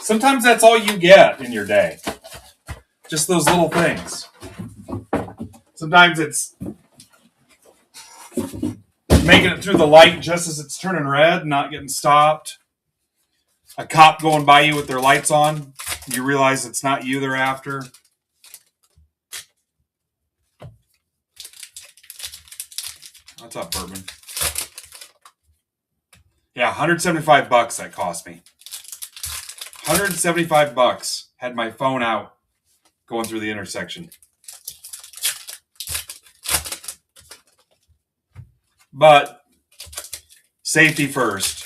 Sometimes that's all you get in your day. Just those little things. Sometimes it's Making it through the light just as it's turning red, not getting stopped. A cop going by you with their lights on. You realize it's not you they're after. What's up, Bertman? Yeah, $175 that cost me. $175. Had my phone out going through the intersection. But safety first.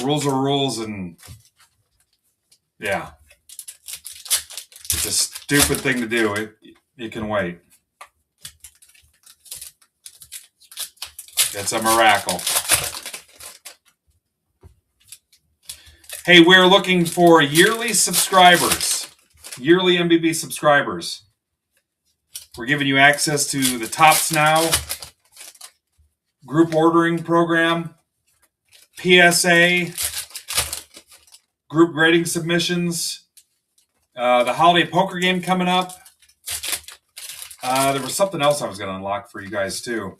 Rules are rules, and yeah. It's a stupid thing to do. It can wait. It's a miracle. Hey, we're looking for yearly subscribers. Yearly MBB subscribers. We're giving you access to the Tops Now group ordering program, PSA, group grading submissions, the holiday poker game coming up. There was something else I was going to unlock for you guys too.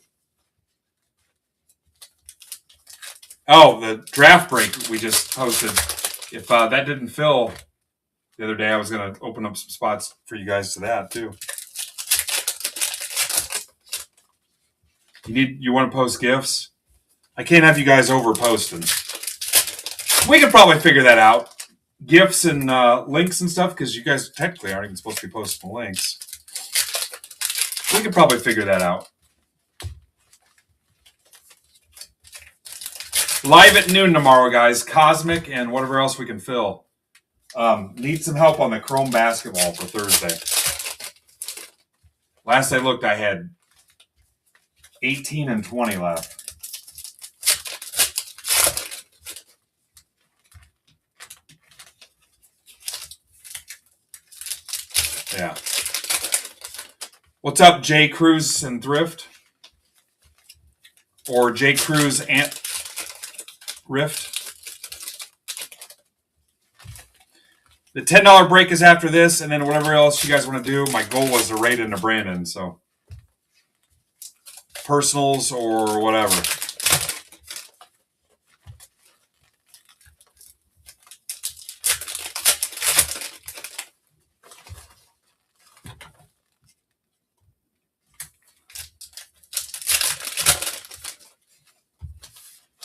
Oh, the draft break we just posted. If that didn't fill the other day, I was going to open up some spots for you guys to that too. You want to post gifts? I can't have you guys over posting. We could probably figure that out. Gifts and links and stuff, because you guys technically aren't even supposed to be posting the links. We could probably figure that out. Live at noon tomorrow, guys. Cosmic and whatever else we can fill. Need some help on the Chrome basketball for Thursday. Last I looked, I had 18 and 20 left. Yeah. What's up, J. Cruz and Thrift? Or J. Cruz and Rift? The $10 break is after this, and then whatever else you guys want to do. My goal was to raid into Brandon, so personals or whatever.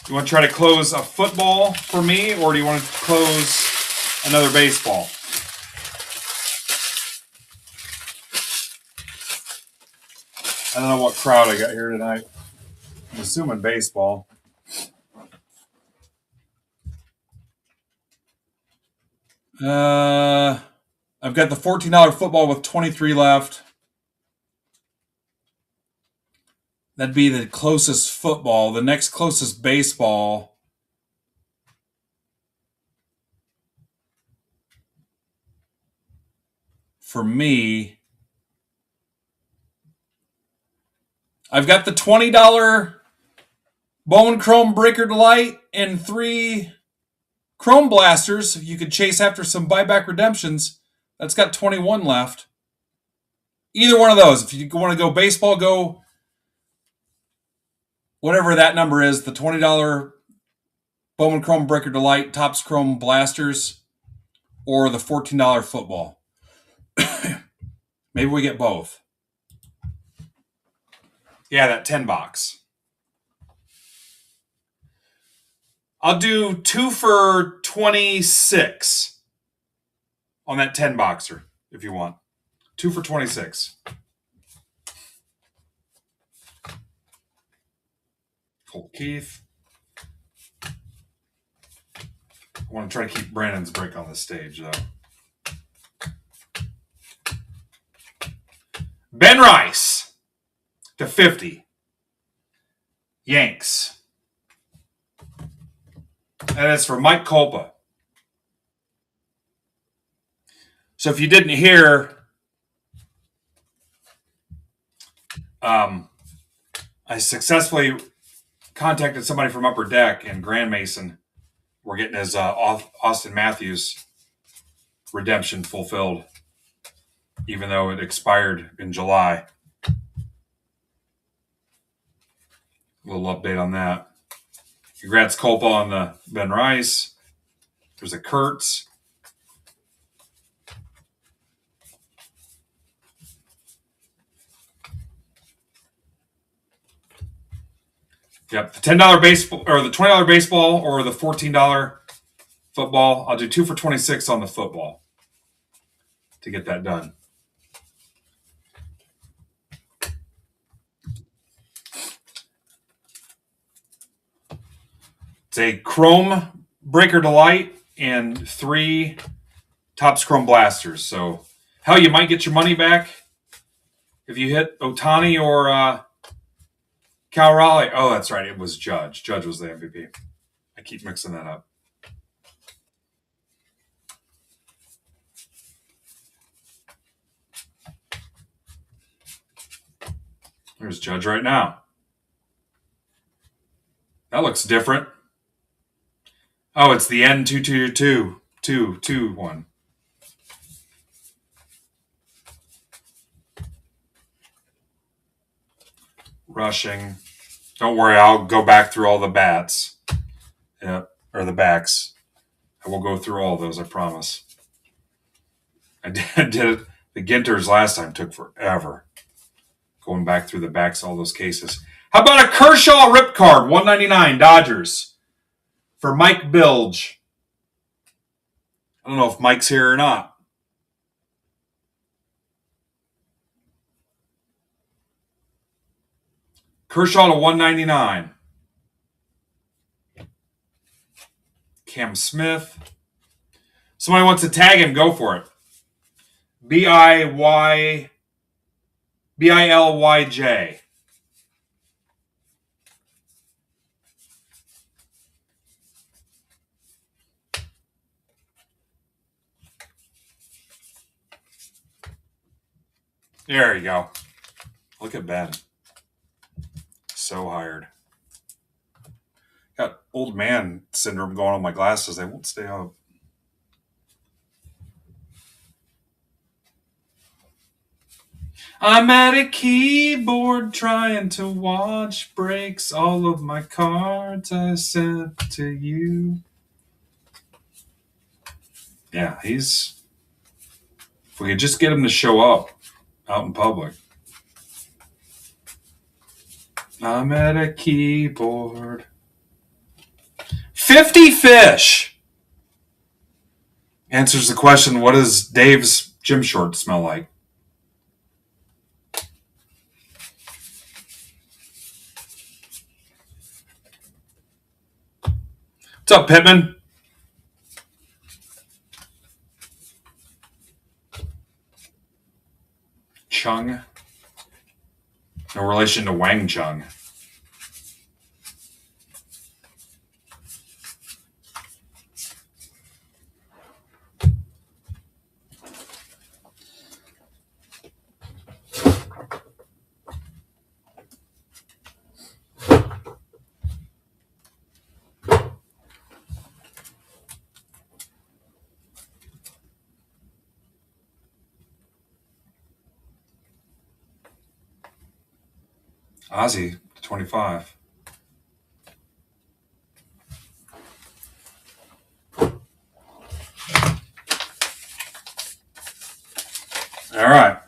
You want to try to close a football for me, or do you want to close another baseball? I don't know what crowd I got here tonight. I'm assuming baseball. I've got the $14 football with 23 left. That'd be the closest football. The next closest baseball. For me, I've got the $20 Bowman Chrome Breaker Delight and 3 Chrome Blasters. You could chase after some buyback redemptions. That's got 21 left. Either one of those. If you want to go baseball, go whatever that number is, the $20 Bowman Chrome Breaker Delight, Topps Chrome Blasters, or the $14 football. Maybe we get both. Yeah, that 10 box. I'll do 2 for 26 on that 10 boxer if you want. 2 for 26. Colt Keith. I want to try to keep Brandon's break on the stage, though. Ben Rice to 50. Yanks. And it's for Mike Kolpa. So if you didn't hear, I successfully contacted somebody from Upper Deck and Grand Mason. We're getting his Austin Matthews redemption fulfilled, even though it expired in July. A little update on that. Congrats, Culpa, on the Ben Rice. There's a Kurtz. Yep, the $10 baseball or the $20 baseball or the $14 football. I'll do 2 for 26 on the football to get that done. It's a Chrome Breaker Delight and 3 Topps Chrome Blasters. So, hell, you might get your money back if you hit Otani or Cal Raleigh. Oh, that's right. It was Judge. Judge was the MVP. I keep mixing that up. There's Judge right now. That looks different. Oh, it's the N222 one. Rushing. Don't worry, I'll go back through all the bats. Yep, or the backs. I will go through all of those, I promise. I did it. The Ginters last time took forever. Going back through the backs, all those cases. How about a Kershaw rip card, $199 Dodgers for Mike Bilge? I don't know if Mike's here or not. Kershaw to $199. Cam Smith. Somebody wants to tag him, go for it. Bilyj. There you go. Look at Ben. So hired. Got old man syndrome going on my glasses. They won't stay up. I'm at a keyboard trying to watch breaks all of my cards I sent to you. Yeah, if we could just get him to show up out in public. I'm at a keyboard. 50 fish answers the question, what does Dave's gym shorts smell like? What's up, Pittman? Chung. No relation to Wang Chung. Ozzy, 25. All right.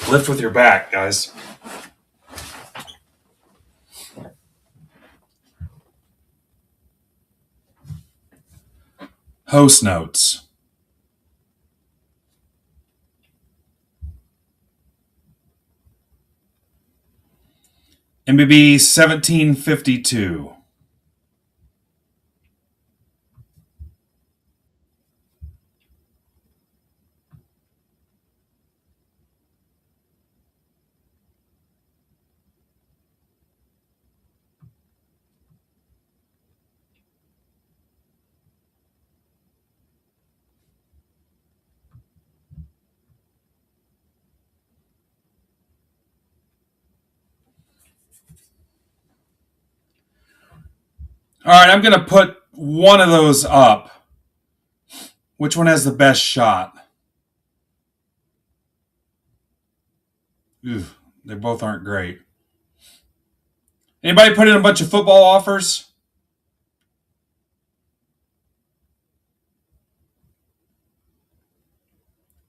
Lift with your back, guys. Host notes. MBB 1752. All right, I'm going to put one of those up. Which one has the best shot? Ew, they both aren't great. Anybody put in a bunch of football offers?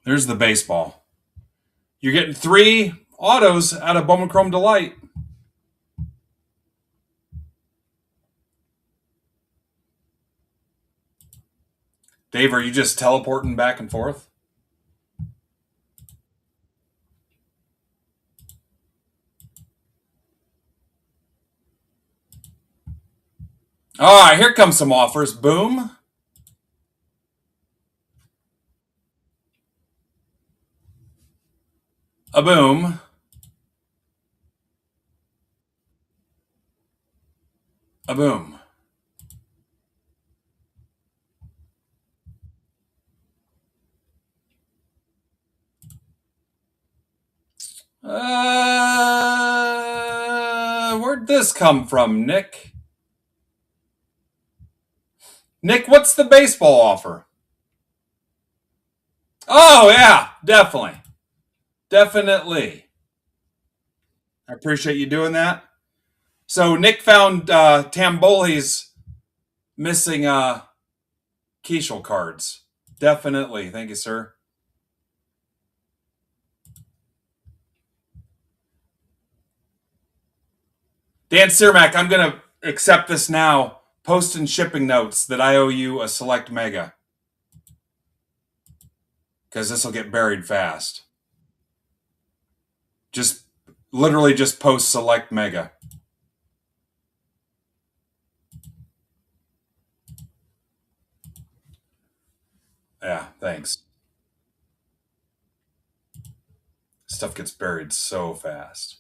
There's the baseball. You're getting 3 autos out of Bowman Chrome Delight. Dave, are you just teleporting back and forth? All right, here comes some offers. Boom. A boom. A boom. Where'd this come from, Nick? Nick, what's the baseball offer? Oh, yeah, definitely. Definitely. I appreciate you doing that. So Nick found Tamboli's missing Keichel cards. Definitely. Thank you, sir. Dan Cermak, I'm going to accept this now. Post and shipping notes that I owe you a select mega. Because this will get buried fast. Just literally just post select mega. Yeah, thanks. Stuff gets buried so fast.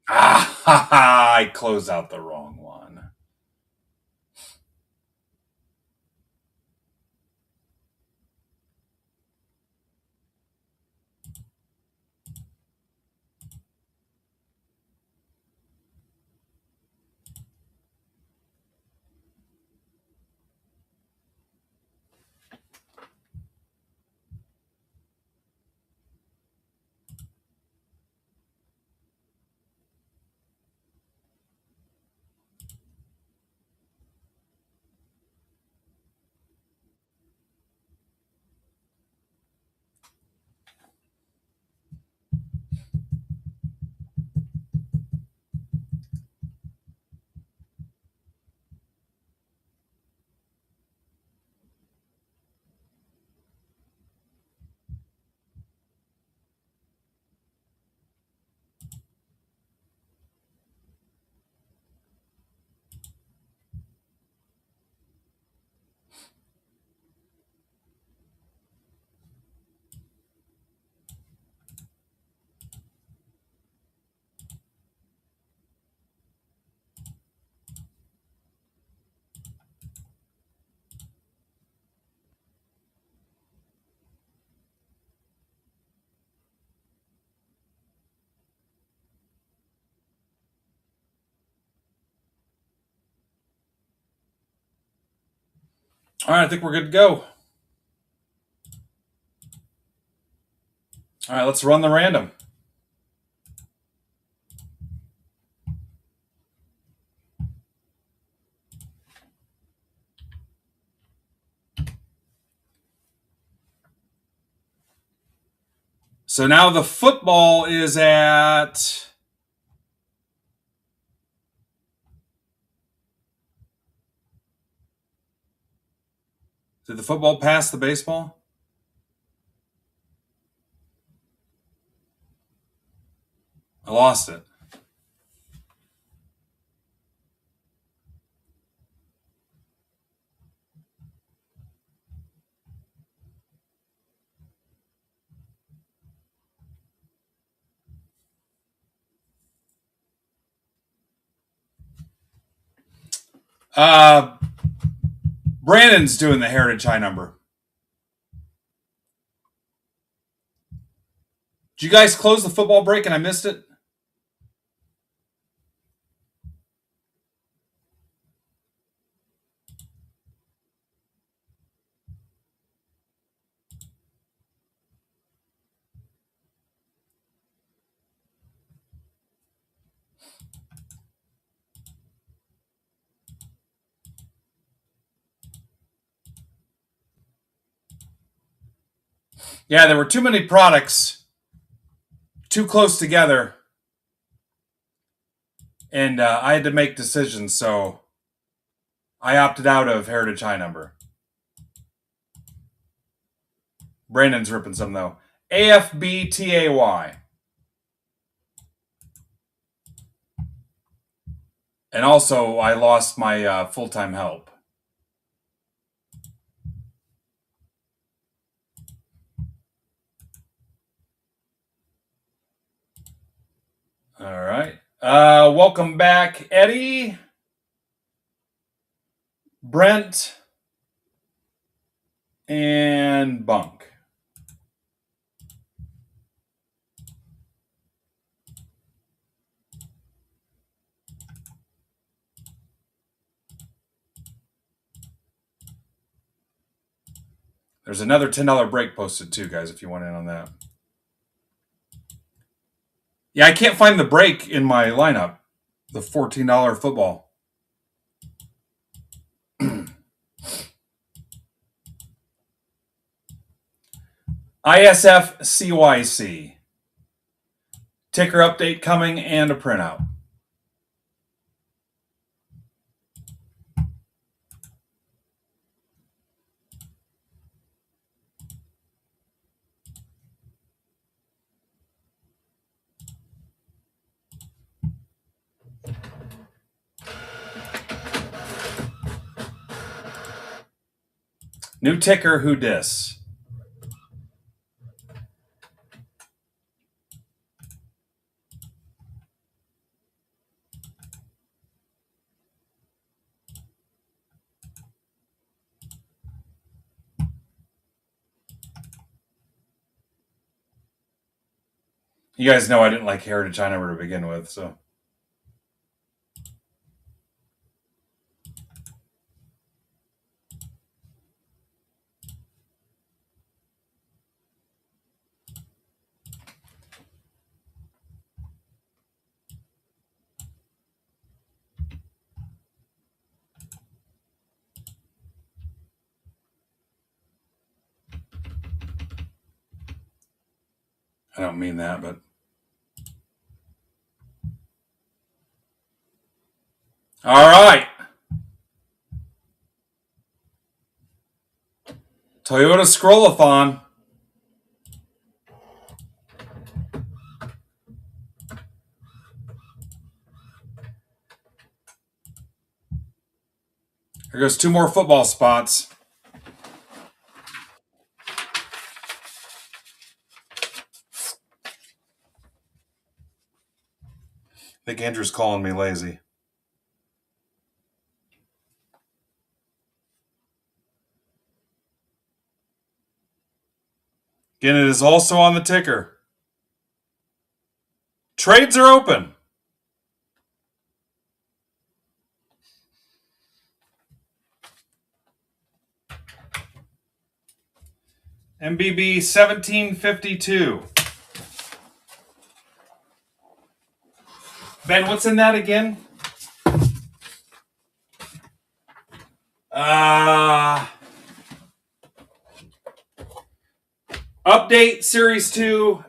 Ah, ha, ha, I closed out the wrong one. All right, I think we're good to go. All right, let's run the random. So now the football is at. Did the football pass the baseball? I lost it. Brandon's doing the Heritage High number. Did you guys close the football break and I missed it? Yeah, there were too many products too close together, and I had to make decisions, so I opted out of Heritage High number. Brandon's ripping some, though. AFBTAY. And also, I lost my full-time help. All right. Welcome back, Eddie, Brent, and Bunk. There's another $10 break posted too, guys, if you want in on that. Yeah, I can't find the break in my lineup. The $14 football. ISFCYC. Ticker update coming and a printout. New ticker, who dis? You guys know I didn't like Heritage High number to begin with, so. I don't mean that, but. All right. Toyota Scrollathon. Here goes 2 more football spots. I think Andrew's calling me lazy. Again, it is also on the ticker. Trades are open. MBB 1752. Ben, what's in that again? Update Series 2,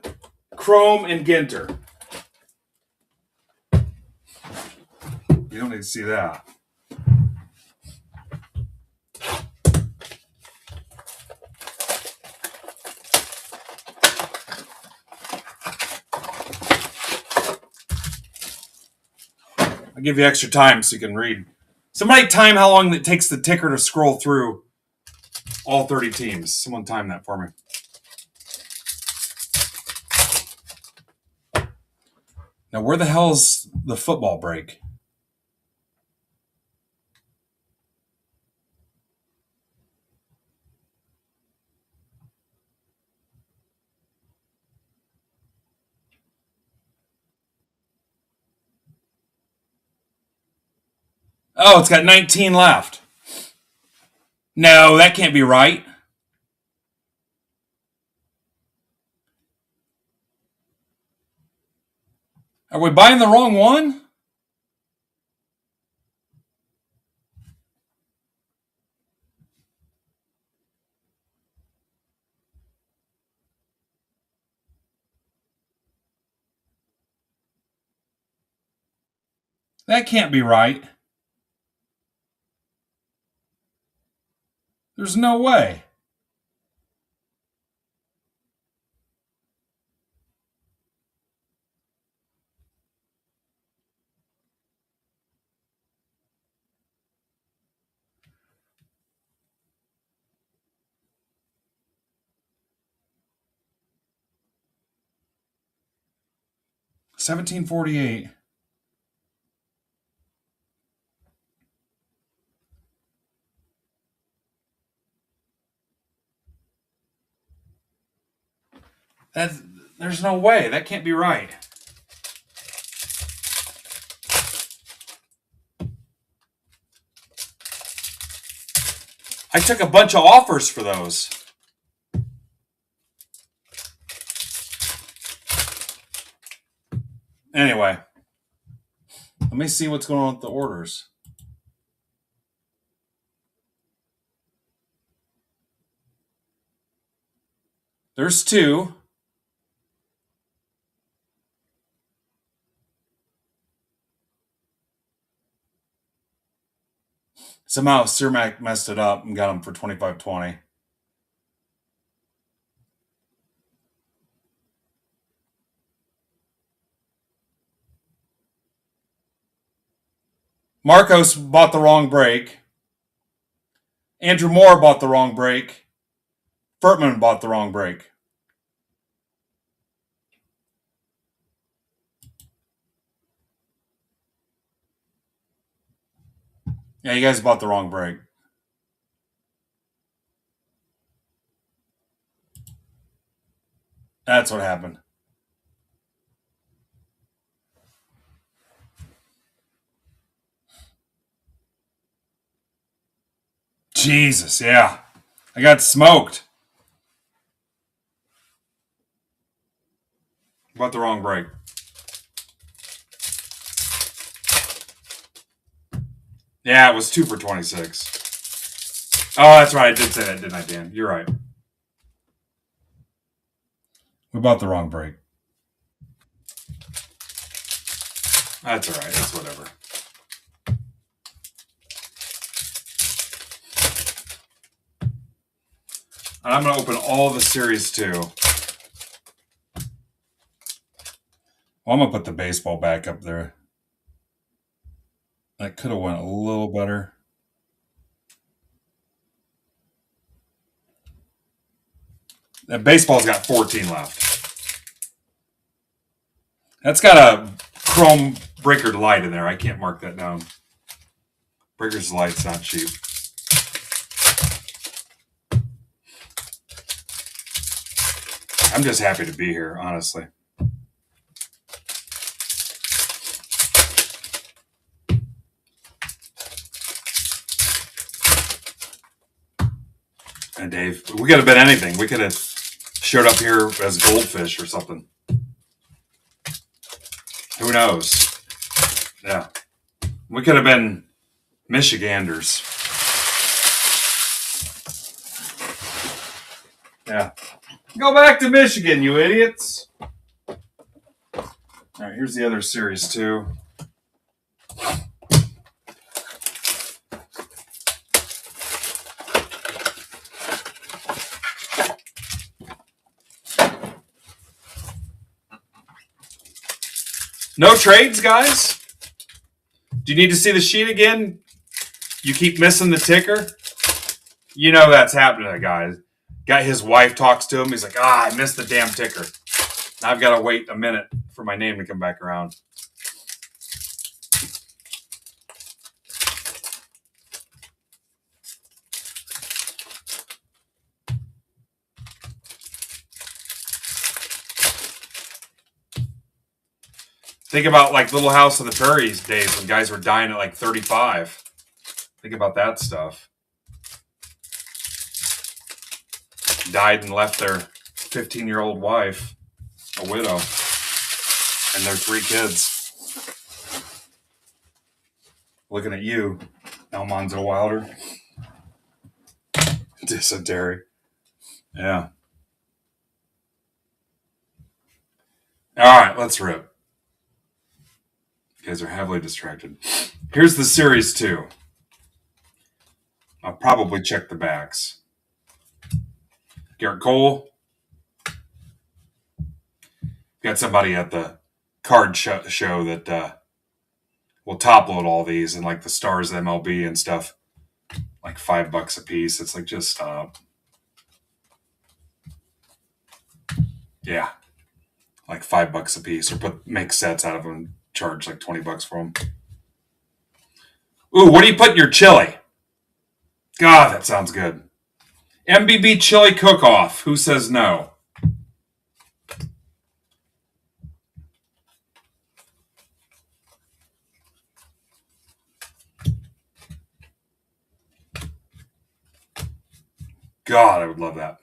Chrome and Ginter. You don't need to see that. I'll give you extra time so you can read. Somebody time how long it takes the ticker to scroll through all 30 teams. Someone time that for me. Now, where the hell's the football break? Oh, it's got 19 left. No, that can't be right. Are we buying the wrong one? That can't be right. There's no way. $17.48. That's, there's no way. That can't be right. I took a bunch of offers for those. Anyway, let me see what's going on with the orders. There's 2. Somehow Cermak messed it up and got them for $25.20. Marcos bought the wrong break. Andrew Moore bought the wrong break. Furtman bought the wrong break. Yeah, you guys bought the wrong break. That's what happened. Jesus, yeah. I got smoked. Bought the wrong break. Yeah, it was 2 for 26. Oh, that's right. I did say that, didn't I, Dan? You're right. We bought the wrong break. That's all right. That's whatever. And I'm going to open all the series too. Well, I'm going to put the baseball back up there. That could have went a little better. That baseball's got 14 left. That's got a chrome breaker light in there. I can't mark that down. Breaker's light's not cheap. I'm just happy to be here, honestly. And Dave, we could have been anything. We could have showed up here as goldfish or something. Who knows? Yeah. We could have been Michiganders. Yeah. Go back to Michigan, you idiots. All right, here's the other series, too. No trades, guys? Do you need to see the sheet again? You keep missing the ticker? You know that's happening, guys. Got his wife talks to him. He's like, I missed the damn ticker. Now I've got to wait a minute for my name to come back around. Think about like Little House on the Prairie days when guys were dying at like 35. Think about that stuff. Died and left their 15-year-old wife a widow and their 3 kids. Looking at you, Almanzo Wilder. Dysentery. Yeah. All right, let's rip. You guys are heavily distracted. Here's the series 2. I'll probably check the backs. Garrett Cole. Got somebody at the card show that will top load all these and like the stars MLB and stuff. Like $5 a piece. It's like, just stop. Yeah. Like $5 a piece, or make sets out of them, charge like $20 for them. Ooh, what do you put in your chili? God, that sounds good. MBB chili cook-off. Who says no? God, I would love that.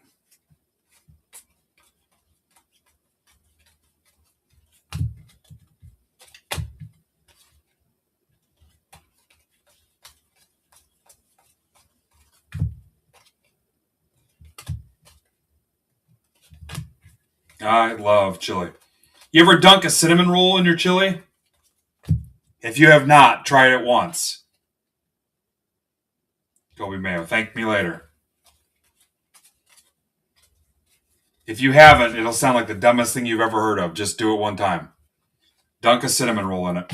I love chili. You ever dunk a cinnamon roll in your chili? If you have not, try it once. Kobe Mayo, thank me later. If you haven't, it'll sound like the dumbest thing you've ever heard of. Just do it one time. Dunk a cinnamon roll in it.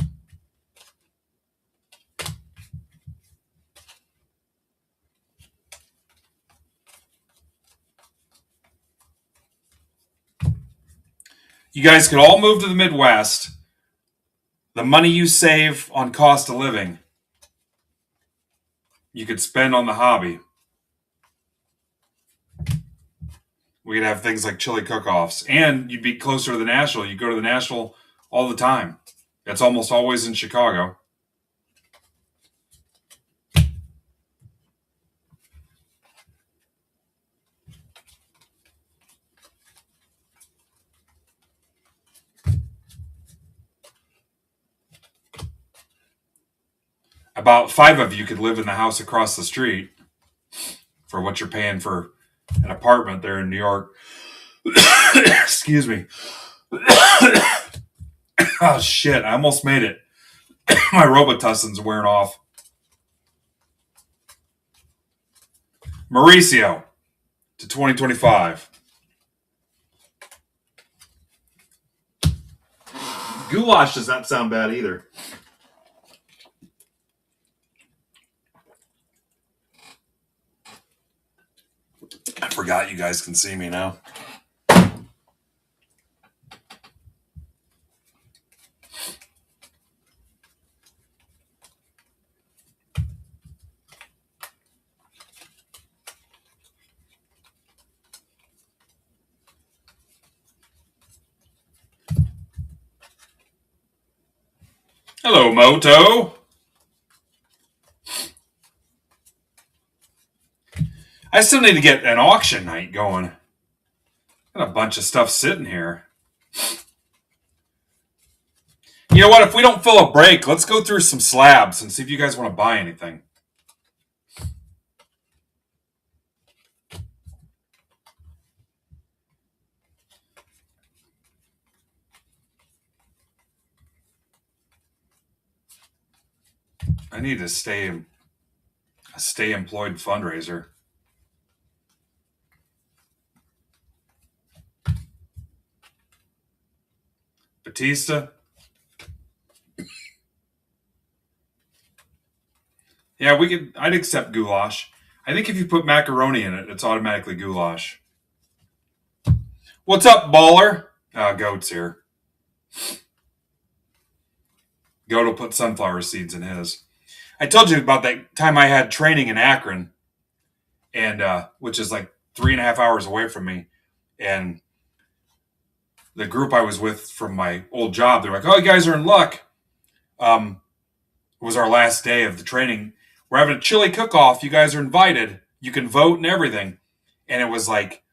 You guys could all move to the Midwest. The money you save on cost of living, you could spend on the hobby. We could have things like chili cook-offs, and you'd be closer to the National. You go to the National all the time. It's almost always in Chicago. About 5 of you could live in the house across the street for what you're paying for an apartment there in New York. Excuse me. Oh, shit. I almost made it. My Robitussin's wearing off. Mauricio to 2025. Goulash does not sound bad either. I forgot you guys can see me now. Hello, Moto. I still need to get an auction night going. Got a bunch of stuff sitting here. You know what? If we don't fill a break, let's go through some slabs and see if you guys want to buy anything. I need to stay employed fundraiser. Batista. Yeah, I'd accept goulash. I think if you put macaroni in it, it's automatically goulash. What's up, baller? Goat's here. Goat will put sunflower seeds in his. I told you about that time I had training in Akron, and which is like 3.5 hours away from me. And the group I was with from my old job, they're like, "Oh, you guys are in luck." It was our last day of the training. We're having a chili cook-off. You guys are invited. You can vote and everything. And it was like,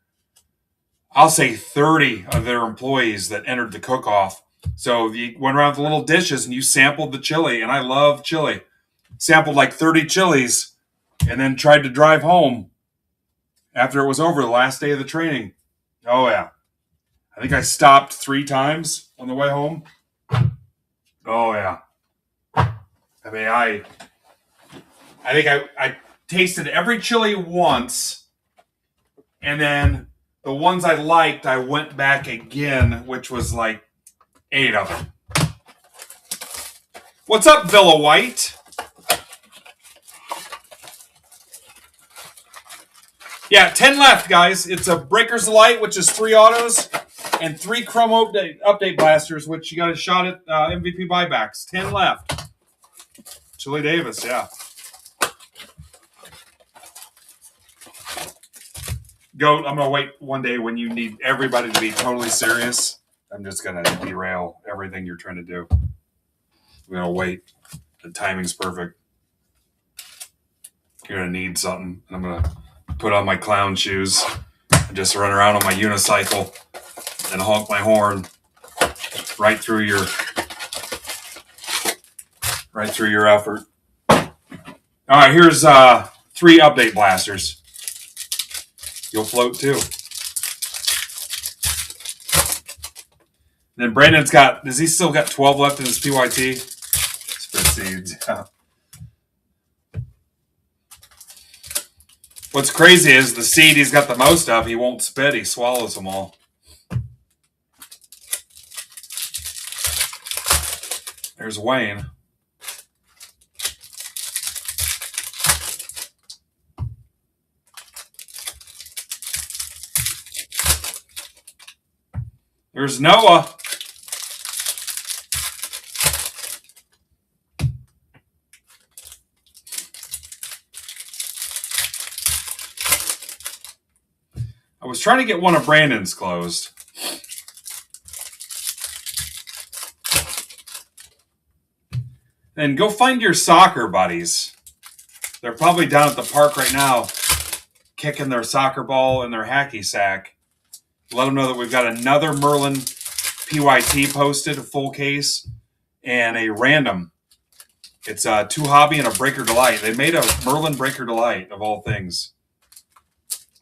I'll say 30 of their employees that entered the cook-off. So you went around with the little dishes and you sampled the chili. And I love chili. Sampled like 30 chilies and then tried to drive home after it was over, the last day of the training. Oh, yeah. I think I stopped 3 times on the way home. Oh, yeah. I mean, I think I tasted every chili once, and then the ones I liked, I went back again, which was like 8 of them. What's up, Villa White? Yeah, 10 left, guys. It's a Breakers Light, which is 3 autos, and 3 Chrome update blasters, which you got a shot at MVP buybacks. 10 left. Chili Davis, yeah. Goat, I'm going to wait one day when you need everybody to be totally serious. I'm just going to derail everything you're trying to do. I'm going to wait. The timing's perfect. You're going to need something. And I'm going to put on my clown shoes and just run around on my unicycle and honk my horn right through your effort. All right, here's 3 update blasters. You'll float too. Then Brandon's got, does he still got 12 left in his PYT? Spit seeds. Yeah. What's crazy is the seed he's got the most of, he won't spit, he swallows them all. There's Wayne. There's Noah. I was trying to get one of Brandon's closed. Then go find your soccer buddies. They're probably down at the park right now, kicking their soccer ball in their hacky sack. Let them know that we've got another Merlin PYT posted, a full case, and a random. It's a 2 Hobby and a Breaker Delight. They made a Merlin Breaker Delight, of all things.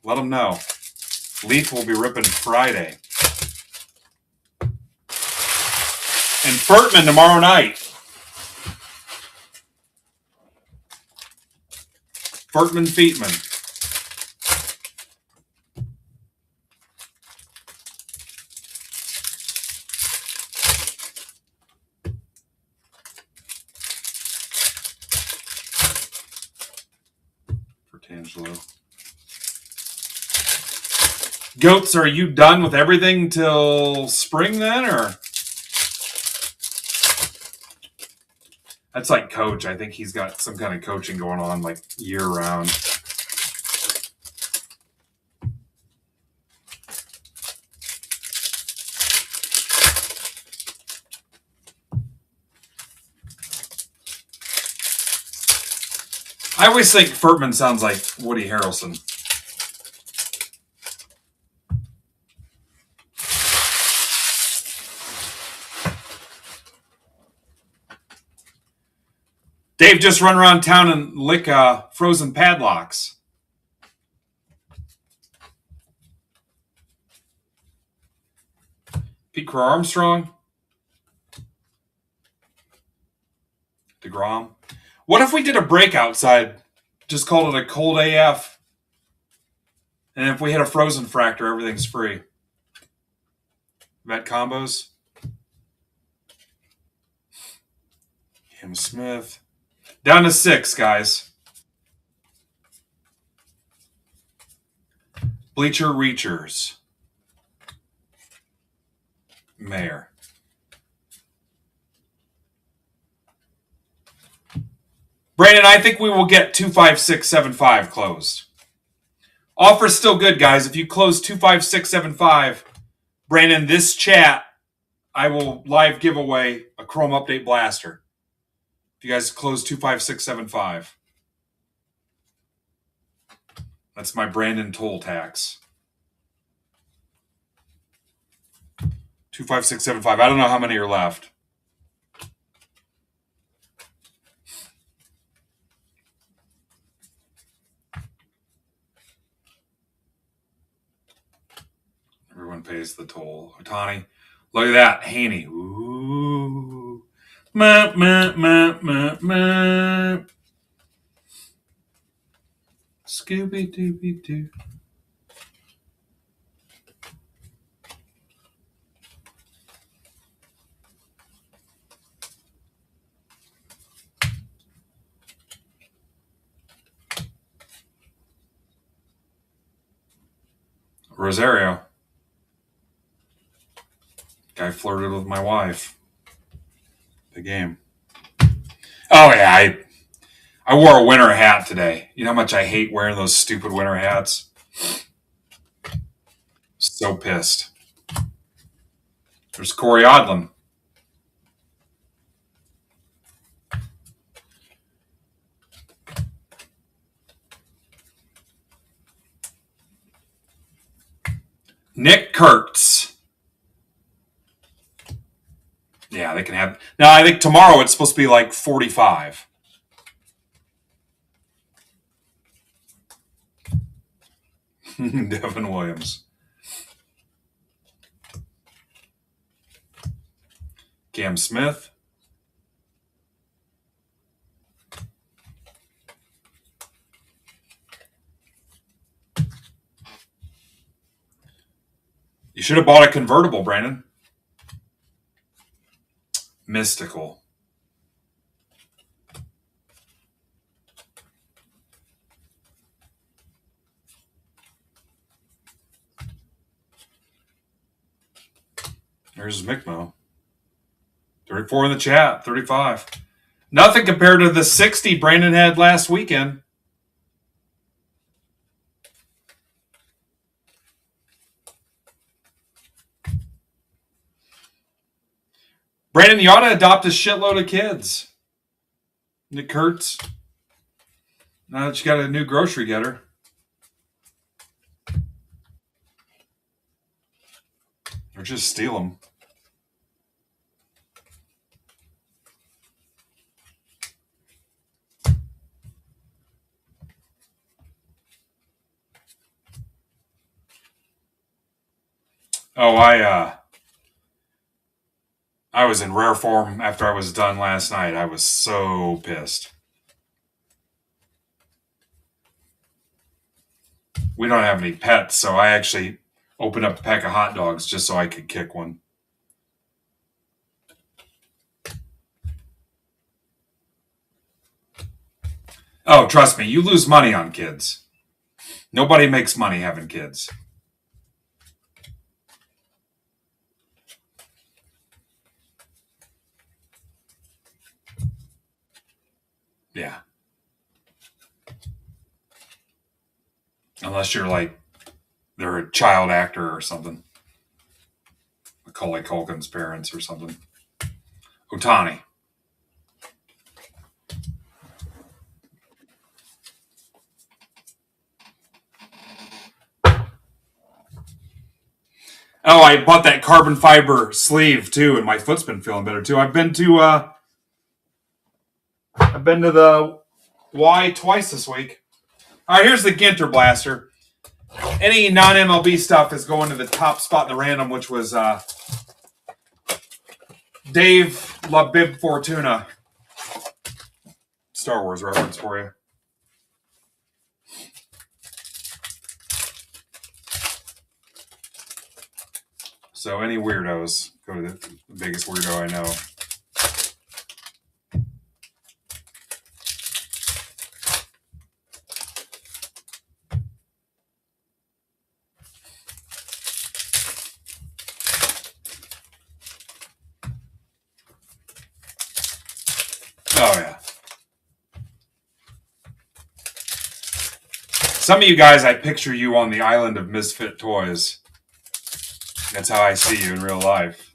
Let them know. Leaf will be ripping Friday. And Furtman tomorrow night. Furtman Feetman. Tangelo. Goats, are you done with everything till spring then, or? That's like Coach. I think he's got some kind of coaching going on like year round. I always think Furtman sounds like Woody Harrelson. Dave, just run around town and lick frozen padlocks. Pete Crow Armstrong. DeGrom. What if we did a break outside, just called it a cold AF, and if we hit a frozen fractor, everything's free? Vet combos. Cam Smith. Down to 6, guys. Bleacher Reachers. Mayor. Brandon, I think we will get 25675 closed. Offer's still good, guys. If you close 25675, Brandon, this chat, I will live give away a Chrome Update Blaster. If you guys close 25675. That's my Brandon toll tax. 25675. I don't know how many are left. Everyone pays the toll. Otani. Look at that. Haney. Ooh. Ma, ma, ma, ma, ma. Scooby-Dooby-Doo. Rosario. Guy flirted with my wife. The game. Oh, yeah. I wore a winter hat today. You know how much I hate wearing those stupid winter hats? So pissed. There's Corey Odlin. Nick Kurtz. Yeah, they can have. Now, I think tomorrow it's supposed to be like 45. Devin Williams. Cam Smith. You should have bought a convertible, Brandon. Mystical. There's Mickmo. 34 in the chat. 35. Nothing compared to the 60 Brandon had last weekend. Brandon, you ought to adopt a shitload of kids. Nick Kurtz. Now that you got a new grocery getter. Or just steal them. Oh, I was in rare form after I was done last night. I was so pissed. We don't have any pets, so I actually opened up a pack of hot dogs just so I could kick one. Oh, trust me, you lose money on kids. Nobody makes money having kids. Yeah. Unless you're like, they're a child actor or something. Macaulay Culkin's parents or something. Otani. Oh, I bought that carbon fiber sleeve too, and my foot's been feeling better too. I've been to the Y twice this week. All right, here's the Ginter Blaster. Any non-MLB stuff is going to the top spot in the random, which was Dave La Bib Fortuna. Star Wars reference for you. So any weirdos, go to the biggest weirdo I know. Oh, yeah. Some of you guys, I picture you on the island of misfit toys. That's how I see you in real life.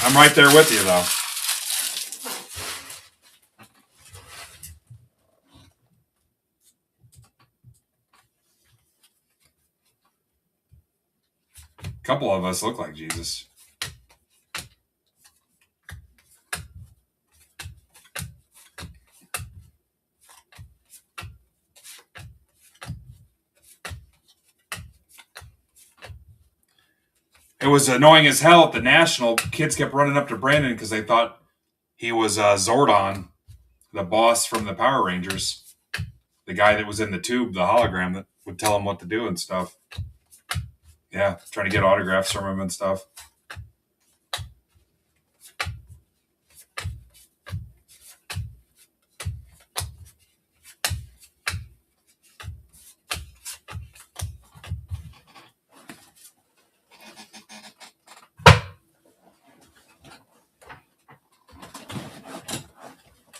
I'm right there with you, though. couple of us look like Jesus. It was annoying as hell at the National. Kids kept running up to Brandon because they thought he was Zordon, the boss from the Power Rangers. The guy that was in the tube, the hologram that would tell him what to do and stuff. Yeah, trying to get autographs from him and stuff.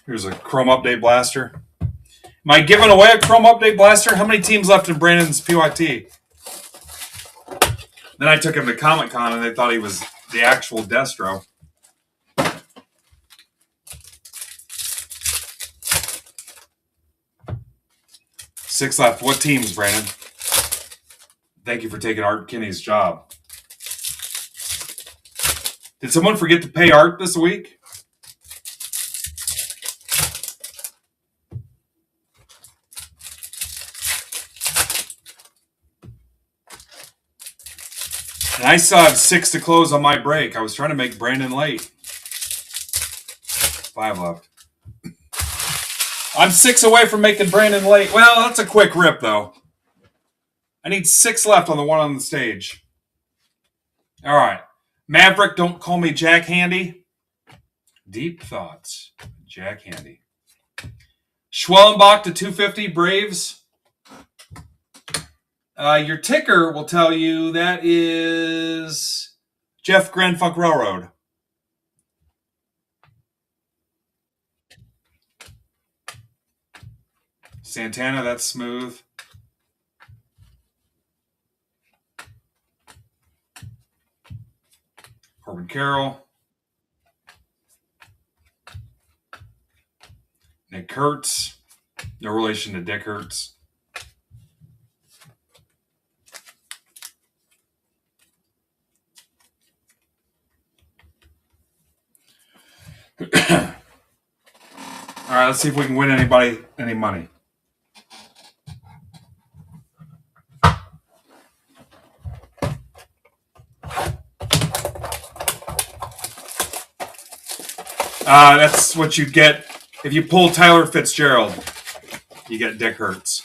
Here's a Chrome Update Blaster. Am I giving away a Chrome Update Blaster? How many teams left in Brandon's PYT? Then I took him to Comic-Con and they thought he was the actual Destro. Six left. What teams, Brandon? Thank you for taking Art Kinney's job. Did someone forget to pay Art this week? And I still have 6 to close on my break. I was trying to make Brandon late. 5 left. I'm 6 away from making Brandon late. Well, that's a quick rip, though. I need 6 left on the one on the stage. All right. Maverick, don't call me Jack Handy. Deep thoughts. Jack Handy. Schwellenbach to 250 Braves. Your ticker will tell you that is Jeff Grand Funk Railroad. Santana, that's smooth. Corbin Carroll. Nick Kurtz. No relation to Dick Hertz. All right, let's see if we can win anybody any money. That's what you get if you pull Tyler Fitzgerald. You get Dick Hertz.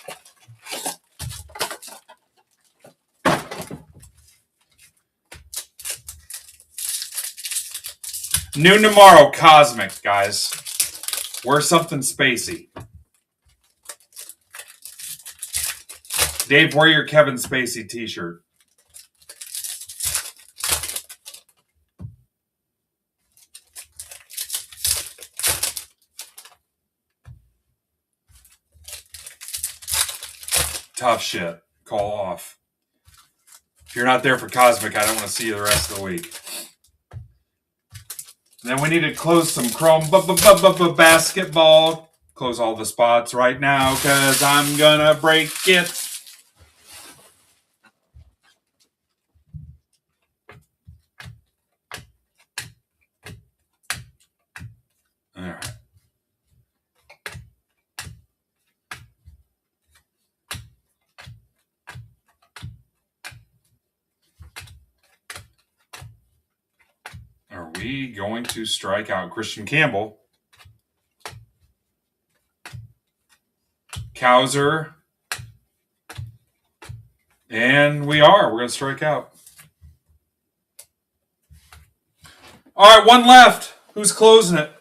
Noon tomorrow, Cosmic, guys. Wear something spacey. Dave, wear your Kevin Spacey t-shirt. Tough shit. Call off. If you're not there for Cosmic, I don't want to see you the rest of the week. Then we need to close some Chrome basketball. Close all the spots right now because I'm going to break it. All right. Are we going to strike out Christian Campbell? Cowser. And we are. We're going to strike out. All right, one left. Who's closing it?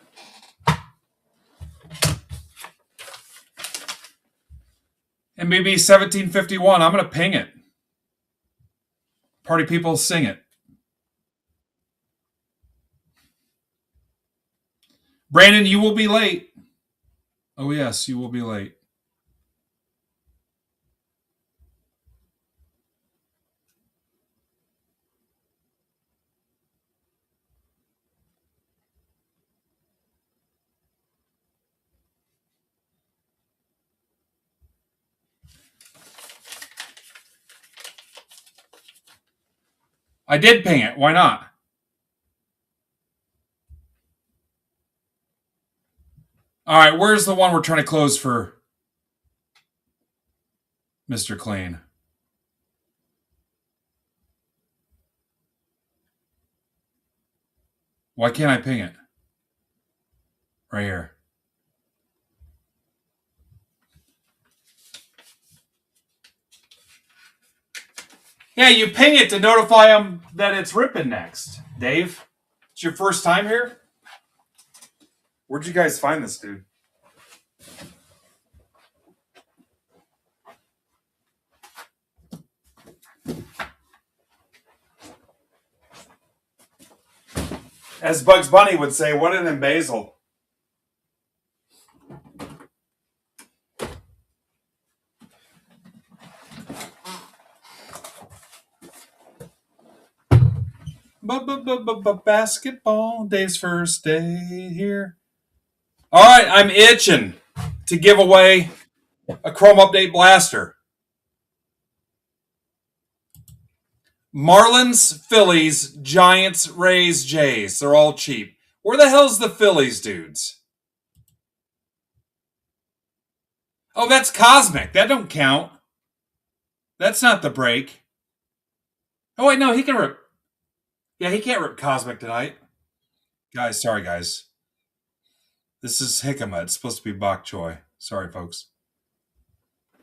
MBB 1751. I'm going to ping it. Party people sing it. Brandon, you will be late. Oh, yes, you will be late. I did ping it. Why not? All right, where's the one we're trying to close for Mr. Clean? Why can't I ping it? Right here. Yeah, you ping it to notify them that it's ripping next. Dave, it's your first time here? Where'd you guys find this dude? As Bugs Bunny would say, what an embezzle. Basketball, Dave's first day here. All right, I'm itching to give away a Chrome Update Blaster. Marlins, Phillies, Giants, Rays, Jays. They're all cheap. Where the hell's the Phillies, dudes? Oh, that's Cosmic. That don't count. That's not the break. Oh, wait, no, he can rip. Yeah, he can't rip Cosmic tonight. Guys, sorry, guys. This is Hickama. It's supposed to be Bok Choy. Sorry, folks.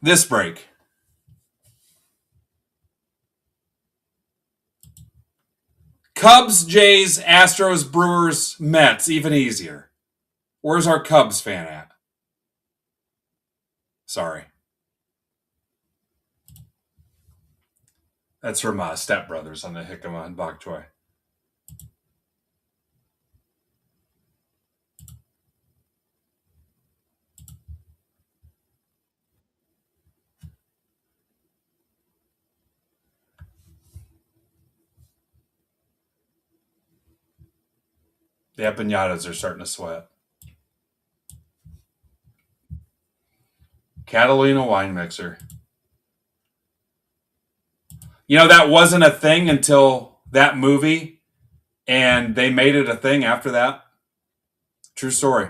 This break. Cubs, Jays, Astros, Brewers, Mets. Even easier. Where's our Cubs fan at? Sorry. That's from Step Brothers on the Hickama and Bok Choy. The empanadas are starting to sweat. Catalina wine mixer. You know, that wasn't a thing until that movie, and they made it a thing after that. True story.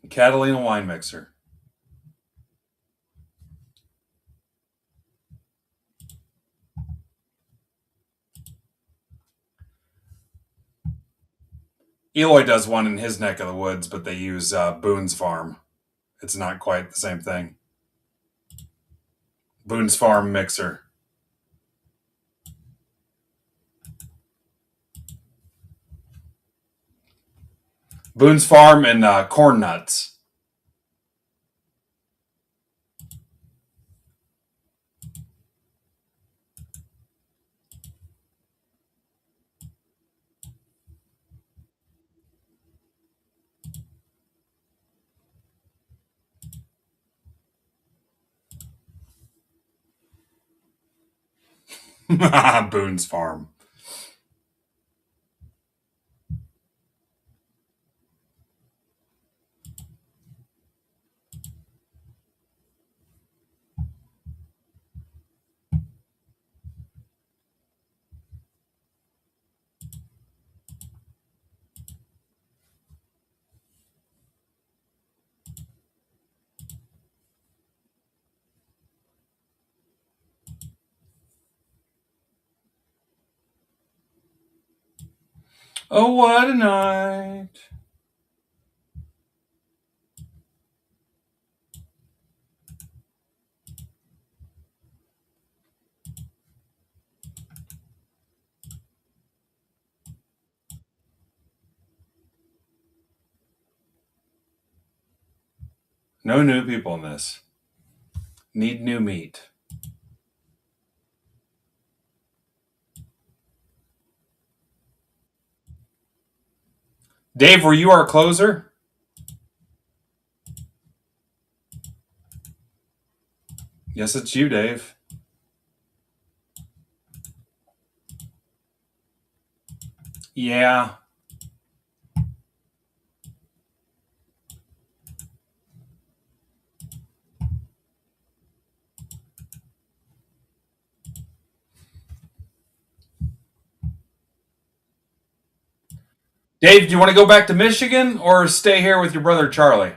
Catalina wine mixer. Eloy does one in his neck of the woods, but they use Boone's Farm. It's not quite the same thing. Boone's Farm mixer. Boone's Farm and corn nuts. Boone's Farm. Oh, what a night. No new people in this. Need new meat. Dave, were you our closer? Yes, it's you, Dave. Yeah. Dave, do you want to go back to Michigan or stay here with your brother Charlie?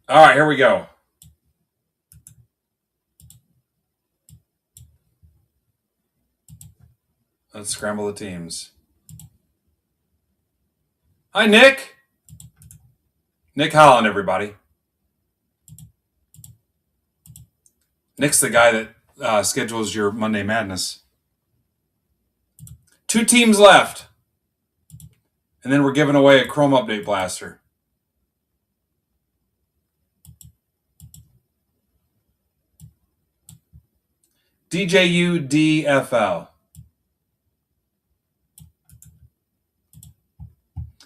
All right, here we go. Let's scramble the teams. Hi, Nick. Nick Holland, everybody. Nick's the guy that schedules your Monday Madness. 2 teams left. And then we're giving away a Chrome Update Blaster. DJU DFL.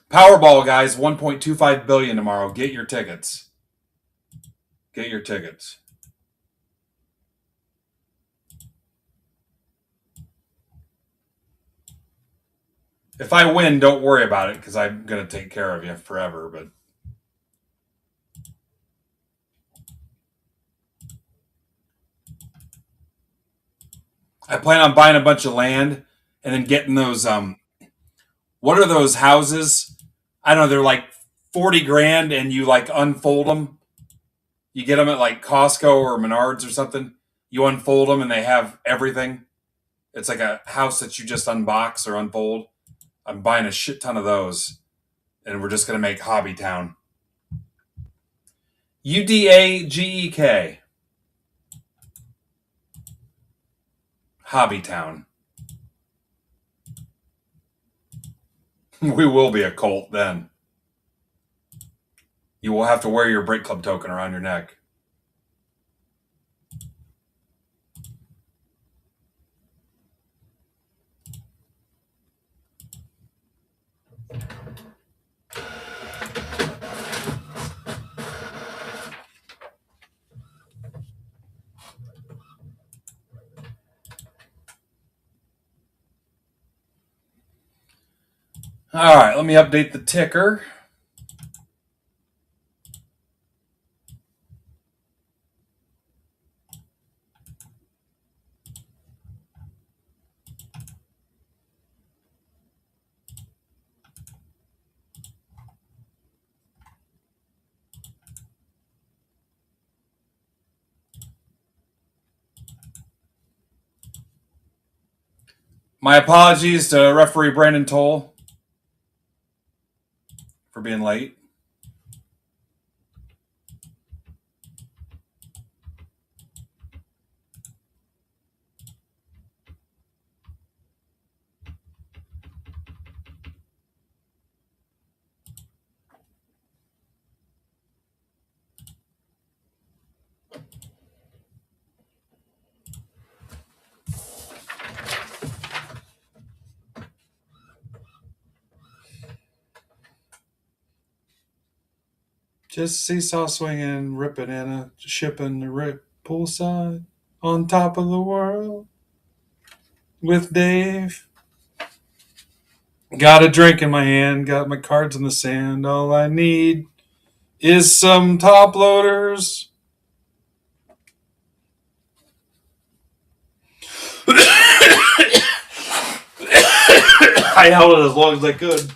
Powerball, guys, 1.25 billion tomorrow. Get your tickets. Get your tickets. If I win, don't worry about it because I'm going to take care of you forever. But I plan on buying a bunch of land and then getting those. What are those houses? I don't know. They're like 40 grand, and you like unfold them. You get them at like Costco or Menards or something. You unfold them, and they have everything. It's like a house that you just unbox or unfold. I'm buying a shit ton of those, and we're just going to make Hobby Town. UDAGEK. Hobby Town. We will be a cult then. You will have to wear your Break Club token around your neck. All right, let me update the ticker. My apologies to referee Brandon Toll for being late. Just seesaw swinging, ripping in a shipping the rip poolside on top of the world with Dave. Got a drink in my hand, got my cards in the sand. All I need is some top loaders. I held it as long as I could.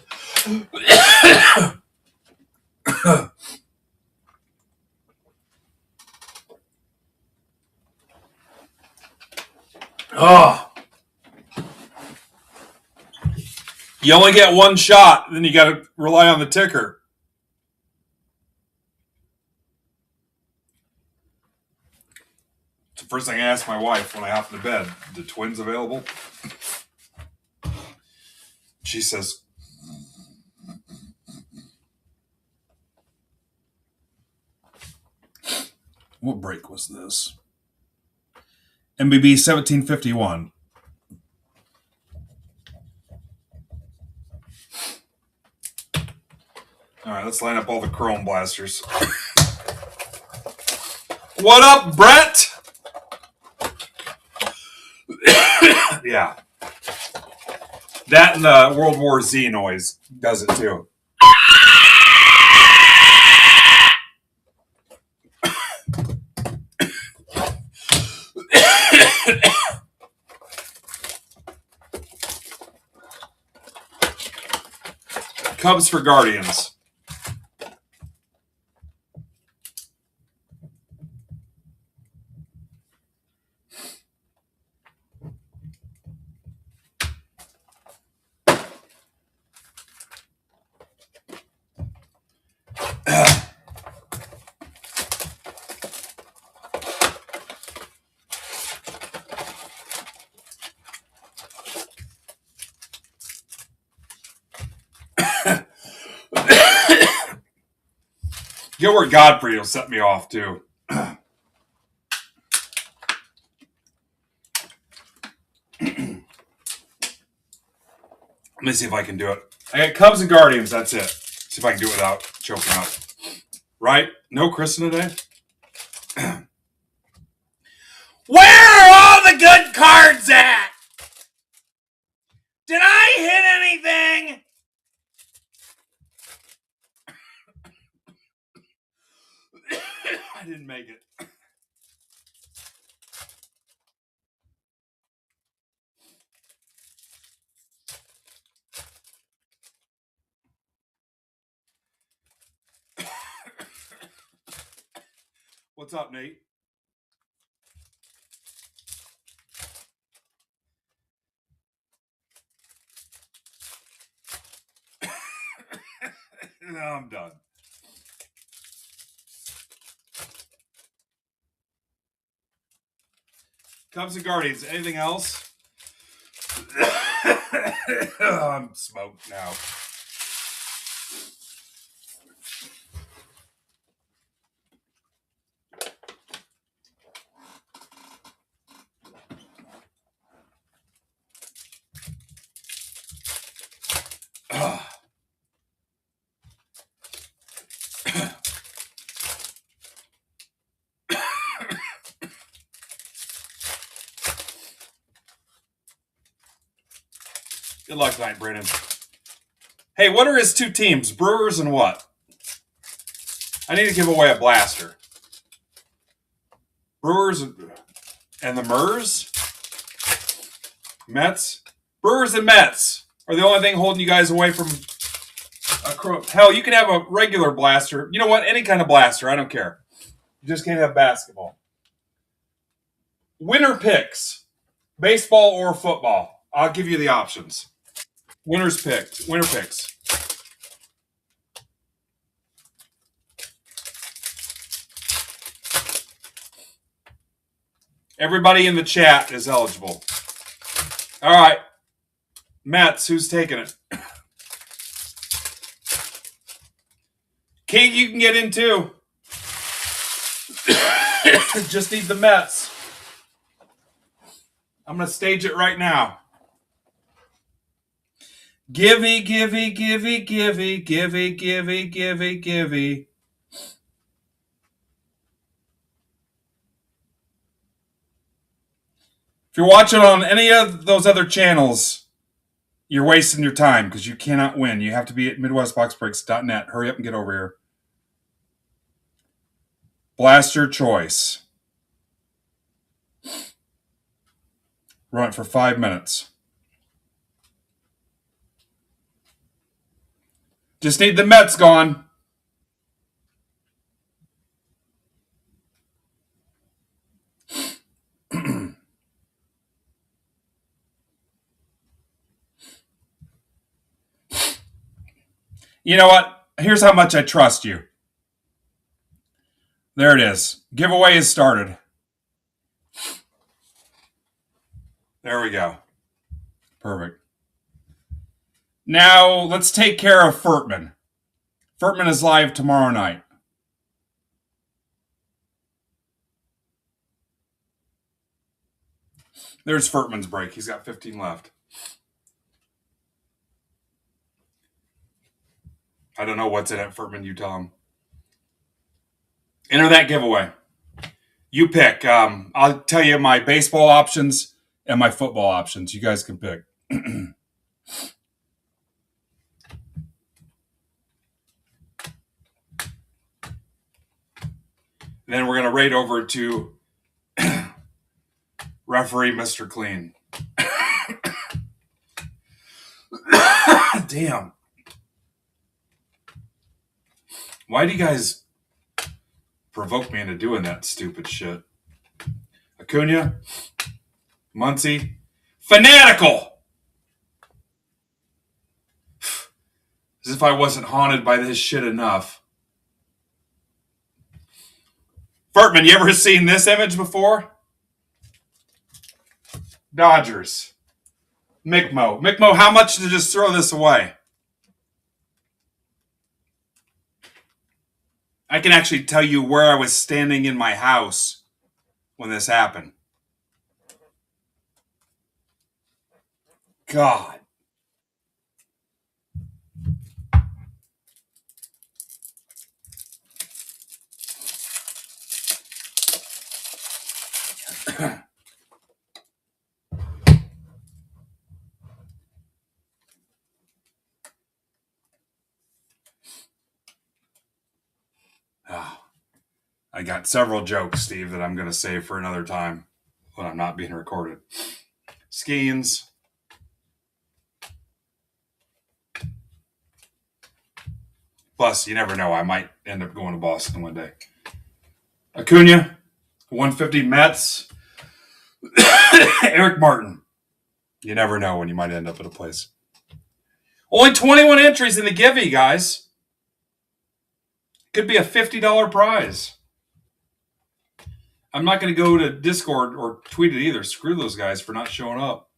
Oh. You only get one shot, then you got to rely on the ticker. It's the first thing I ask my wife when I hop into bed. The twins available? She says, what break was this? MBB 1751. All right, let's line up all the Chrome blasters. 1 What up, Brett? Yeah. That and the World War Z noise does it too. Cubs for Guardians. Gilbert Godfrey will set me off too. Let me see if I can do it. I got Cubs and Guardians. That's it. See if I can do it without choking up. Right? No Kristen today? Where are all the good cards at? Did I hit anything? I didn't make it. What's up, Nate? No, I'm done. Cubs and Guardians. Anything else? I'm smoked now. Good luck tonight, Brandon. Hey, what are his two teams? Brewers and what? I need to give away a blaster. Brewers and the Mers? Mets? Brewers and Mets are the only thing holding you guys away from a hell, you can have a regular blaster. You know what? Any kind of blaster. I don't care. You just can't have basketball. Winner picks. Baseball or football. I'll give you the options. Winners picked. Winner picks. Everybody in the chat is eligible. All right. Mets, who's taking it? Kate, you can get in too. Just need the Mets. I'm going to stage it right now. Givey, givey, givey, givey, givey, givey, givey, givey. If you're watching on any of those other channels, you're wasting your time because you cannot win. You have to be at MidwestBoxBreaks.net. Hurry up and get over here. Blast your choice. Run it for 5 minutes. Just need the Mets gone. You know what? Here's how much I trust you. There it is. Giveaway is started. There we go. Perfect. Now, let's take care of Furtman. Furtman is live tomorrow night. There's Furtman's break. He's got 15 left. I don't know what's in it, Furtman. You tell him. Enter that giveaway. You pick. I'll tell you my baseball options and my football options. You guys can pick. Then we're going to rate over to referee Mr. Clean. Damn. Why do you guys provoke me into doing that stupid shit? Acuna, Muncie, fanatical! As if I wasn't haunted by this shit enough. Furtman, you ever seen this image before? Dodgers. Mickmo. Mickmo, how much to just throw this away? I can actually tell you where I was standing in my house when this happened. God. I got several jokes, Steve, that I'm going to save for another time when I'm not being recorded. Skeens. Plus, you never know. I might end up going to Boston one day. Acuna, 150 Mets. Eric Martin. You never know when you might end up at a place. Only 21 entries in the Givey, guys. Could be a $50 prize. I'm not going to go to Discord or tweet it either. Screw those guys for not showing up.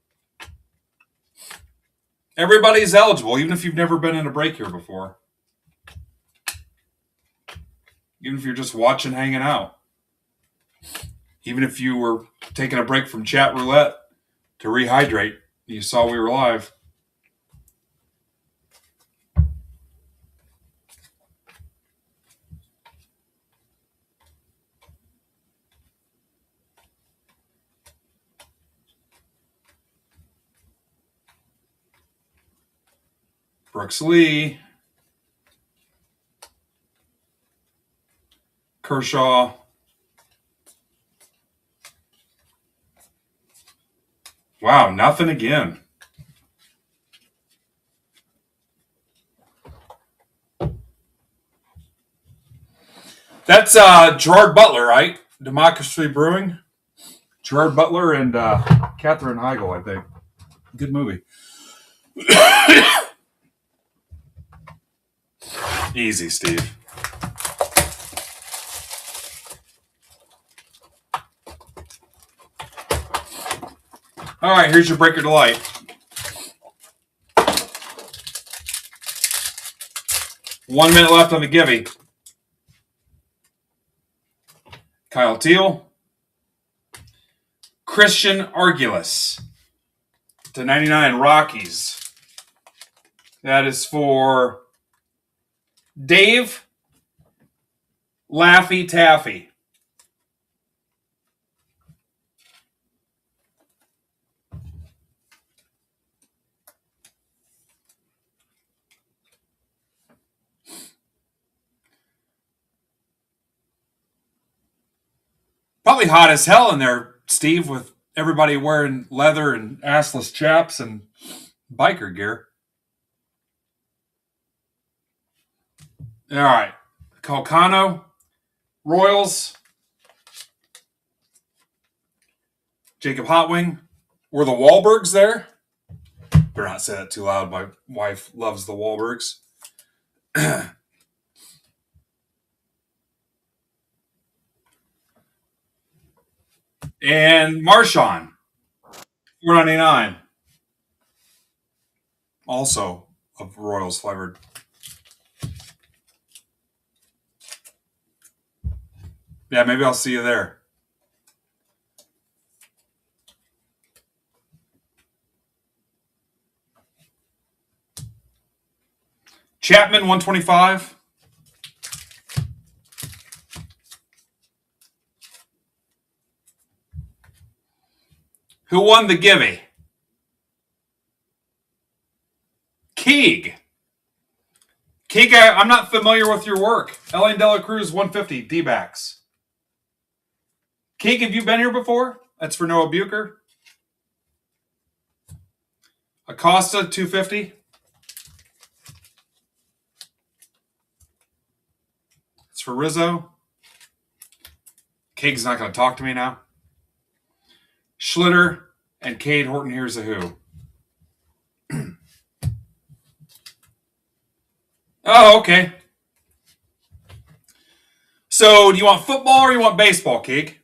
Everybody's eligible, even if you've never been in a break here before. Even if you're just watching, hanging out. Even if you were taking a break from chat roulette to rehydrate, you saw we were live. Brooks Lee. Kershaw. Wow, nothing again. That's Gerard Butler, right? Democracy Brewing. Gerard Butler and Katherine Heigl, I think. Good movie. Easy, Steve. All right, here's your Breaker Delight. One minute left on the Givey. Kyle Teal. Christian Argulis. /99 Rockies. That is for Dave Laffy Taffy. Probably hot as hell in there, Steve, with everybody wearing leather and assless chaps and biker gear. All right. Calcano, Royals, Jacob Hotwing. Were the Wahlbergs there? Better not say that too loud. My wife loves the Wahlbergs. And Marshawn, $4.99. Also of Royals flavored. Yeah, maybe I'll see you there. Chapman, 125. Who won the Givey? Keeg. Keeg, I'm not familiar with your work. Elaine De La Cruz, 150, D-backs. Keeg, have you been here before? That's for Noah Bucher. Acosta, 250. It's for Rizzo. Keeg's not going to talk to me now. Schlitter and Cade Horton, here's a who. Oh, okay. So, do you want football or you want baseball, Keeg?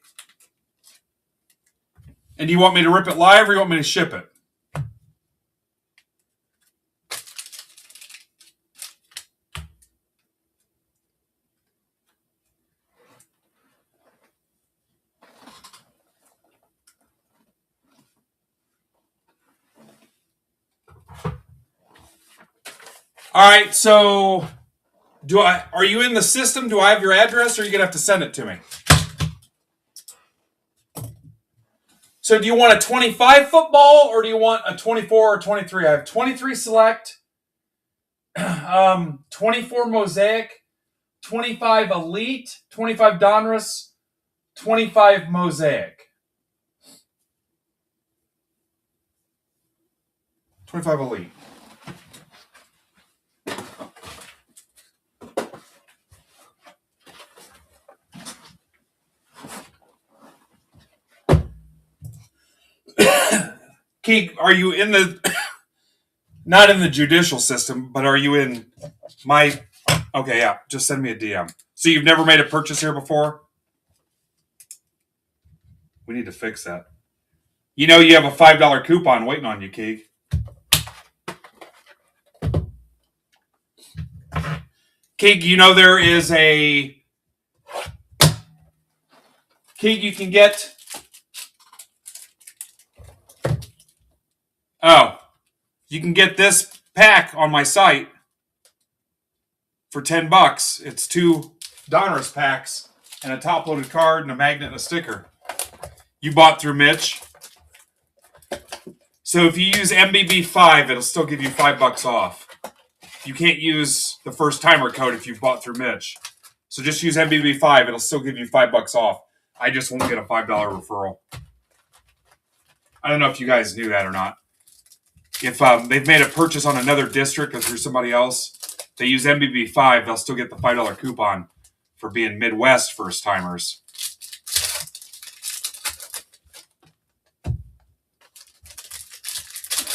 And do you want me to rip it live or you want me to ship it? All right, so are you in the system? Do I have your address or are you going to have to send it to me? So do you want a 25 football or do you want a 24 or 23? I have 23 select, 24 mosaic, 25 elite, 25 Donruss, 25 mosaic. 25 elite. Keeg, are you in the, not in the judicial system, but are you in my, okay, yeah, just send me a DM. So you've never made a purchase here before? We need to fix that. You know you have a $5 coupon waiting on you, Keeg. Keeg, you know there is a, Keeg, you can get, you can get this pack on my site for $10. It's 2 Donruss packs and a top-loaded card and a magnet and a sticker. You bought through Mitch. So if you use MBB 5, it'll still give you $5 off. You can't use the first timer code if you bought through Mitch. So just use MBB 5, it'll still give you $5 off. I just won't get a $5 referral. I don't know if you guys knew that or not. If they've made a purchase on another district or through somebody else, they use MBB 5, they'll still get the $5 coupon for being Midwest first timers.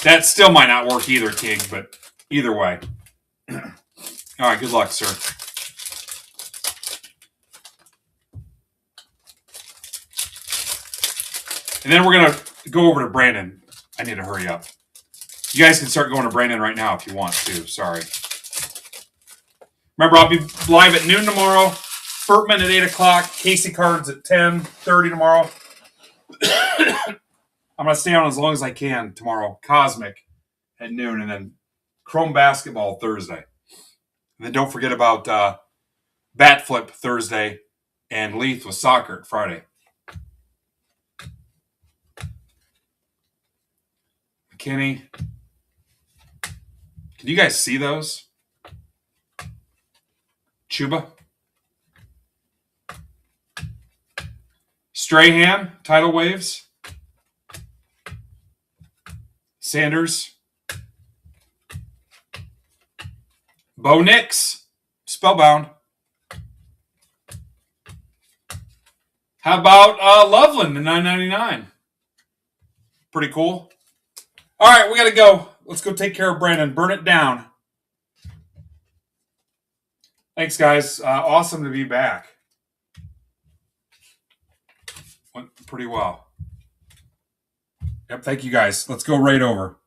That still might not work either, King, but either way. All right, good luck, sir. And then we're going to go over to Brandon. I need to hurry up. You guys can start going to Brandon right now if you want to. Sorry. Remember, I'll be live at noon tomorrow. Furtman at 8 o'clock. Casey Cards at 10:30 tomorrow. I'm going to stay on as long as I can tomorrow. Cosmic at noon. And then Chrome Basketball Thursday. And then don't forget about Bat Flip Thursday and Leith with soccer Friday. McKinney. Can you guys see those? Chuba. Strahan, tidal waves. Sanders. Bo Nix, spellbound. How about Loveland, the $9.99? Pretty cool. All right, we got to go. Let's go take care of Brandon. Burn it down. Thanks, guys. Awesome to be back. Went pretty well. Yep, thank you, guys. Let's go right over.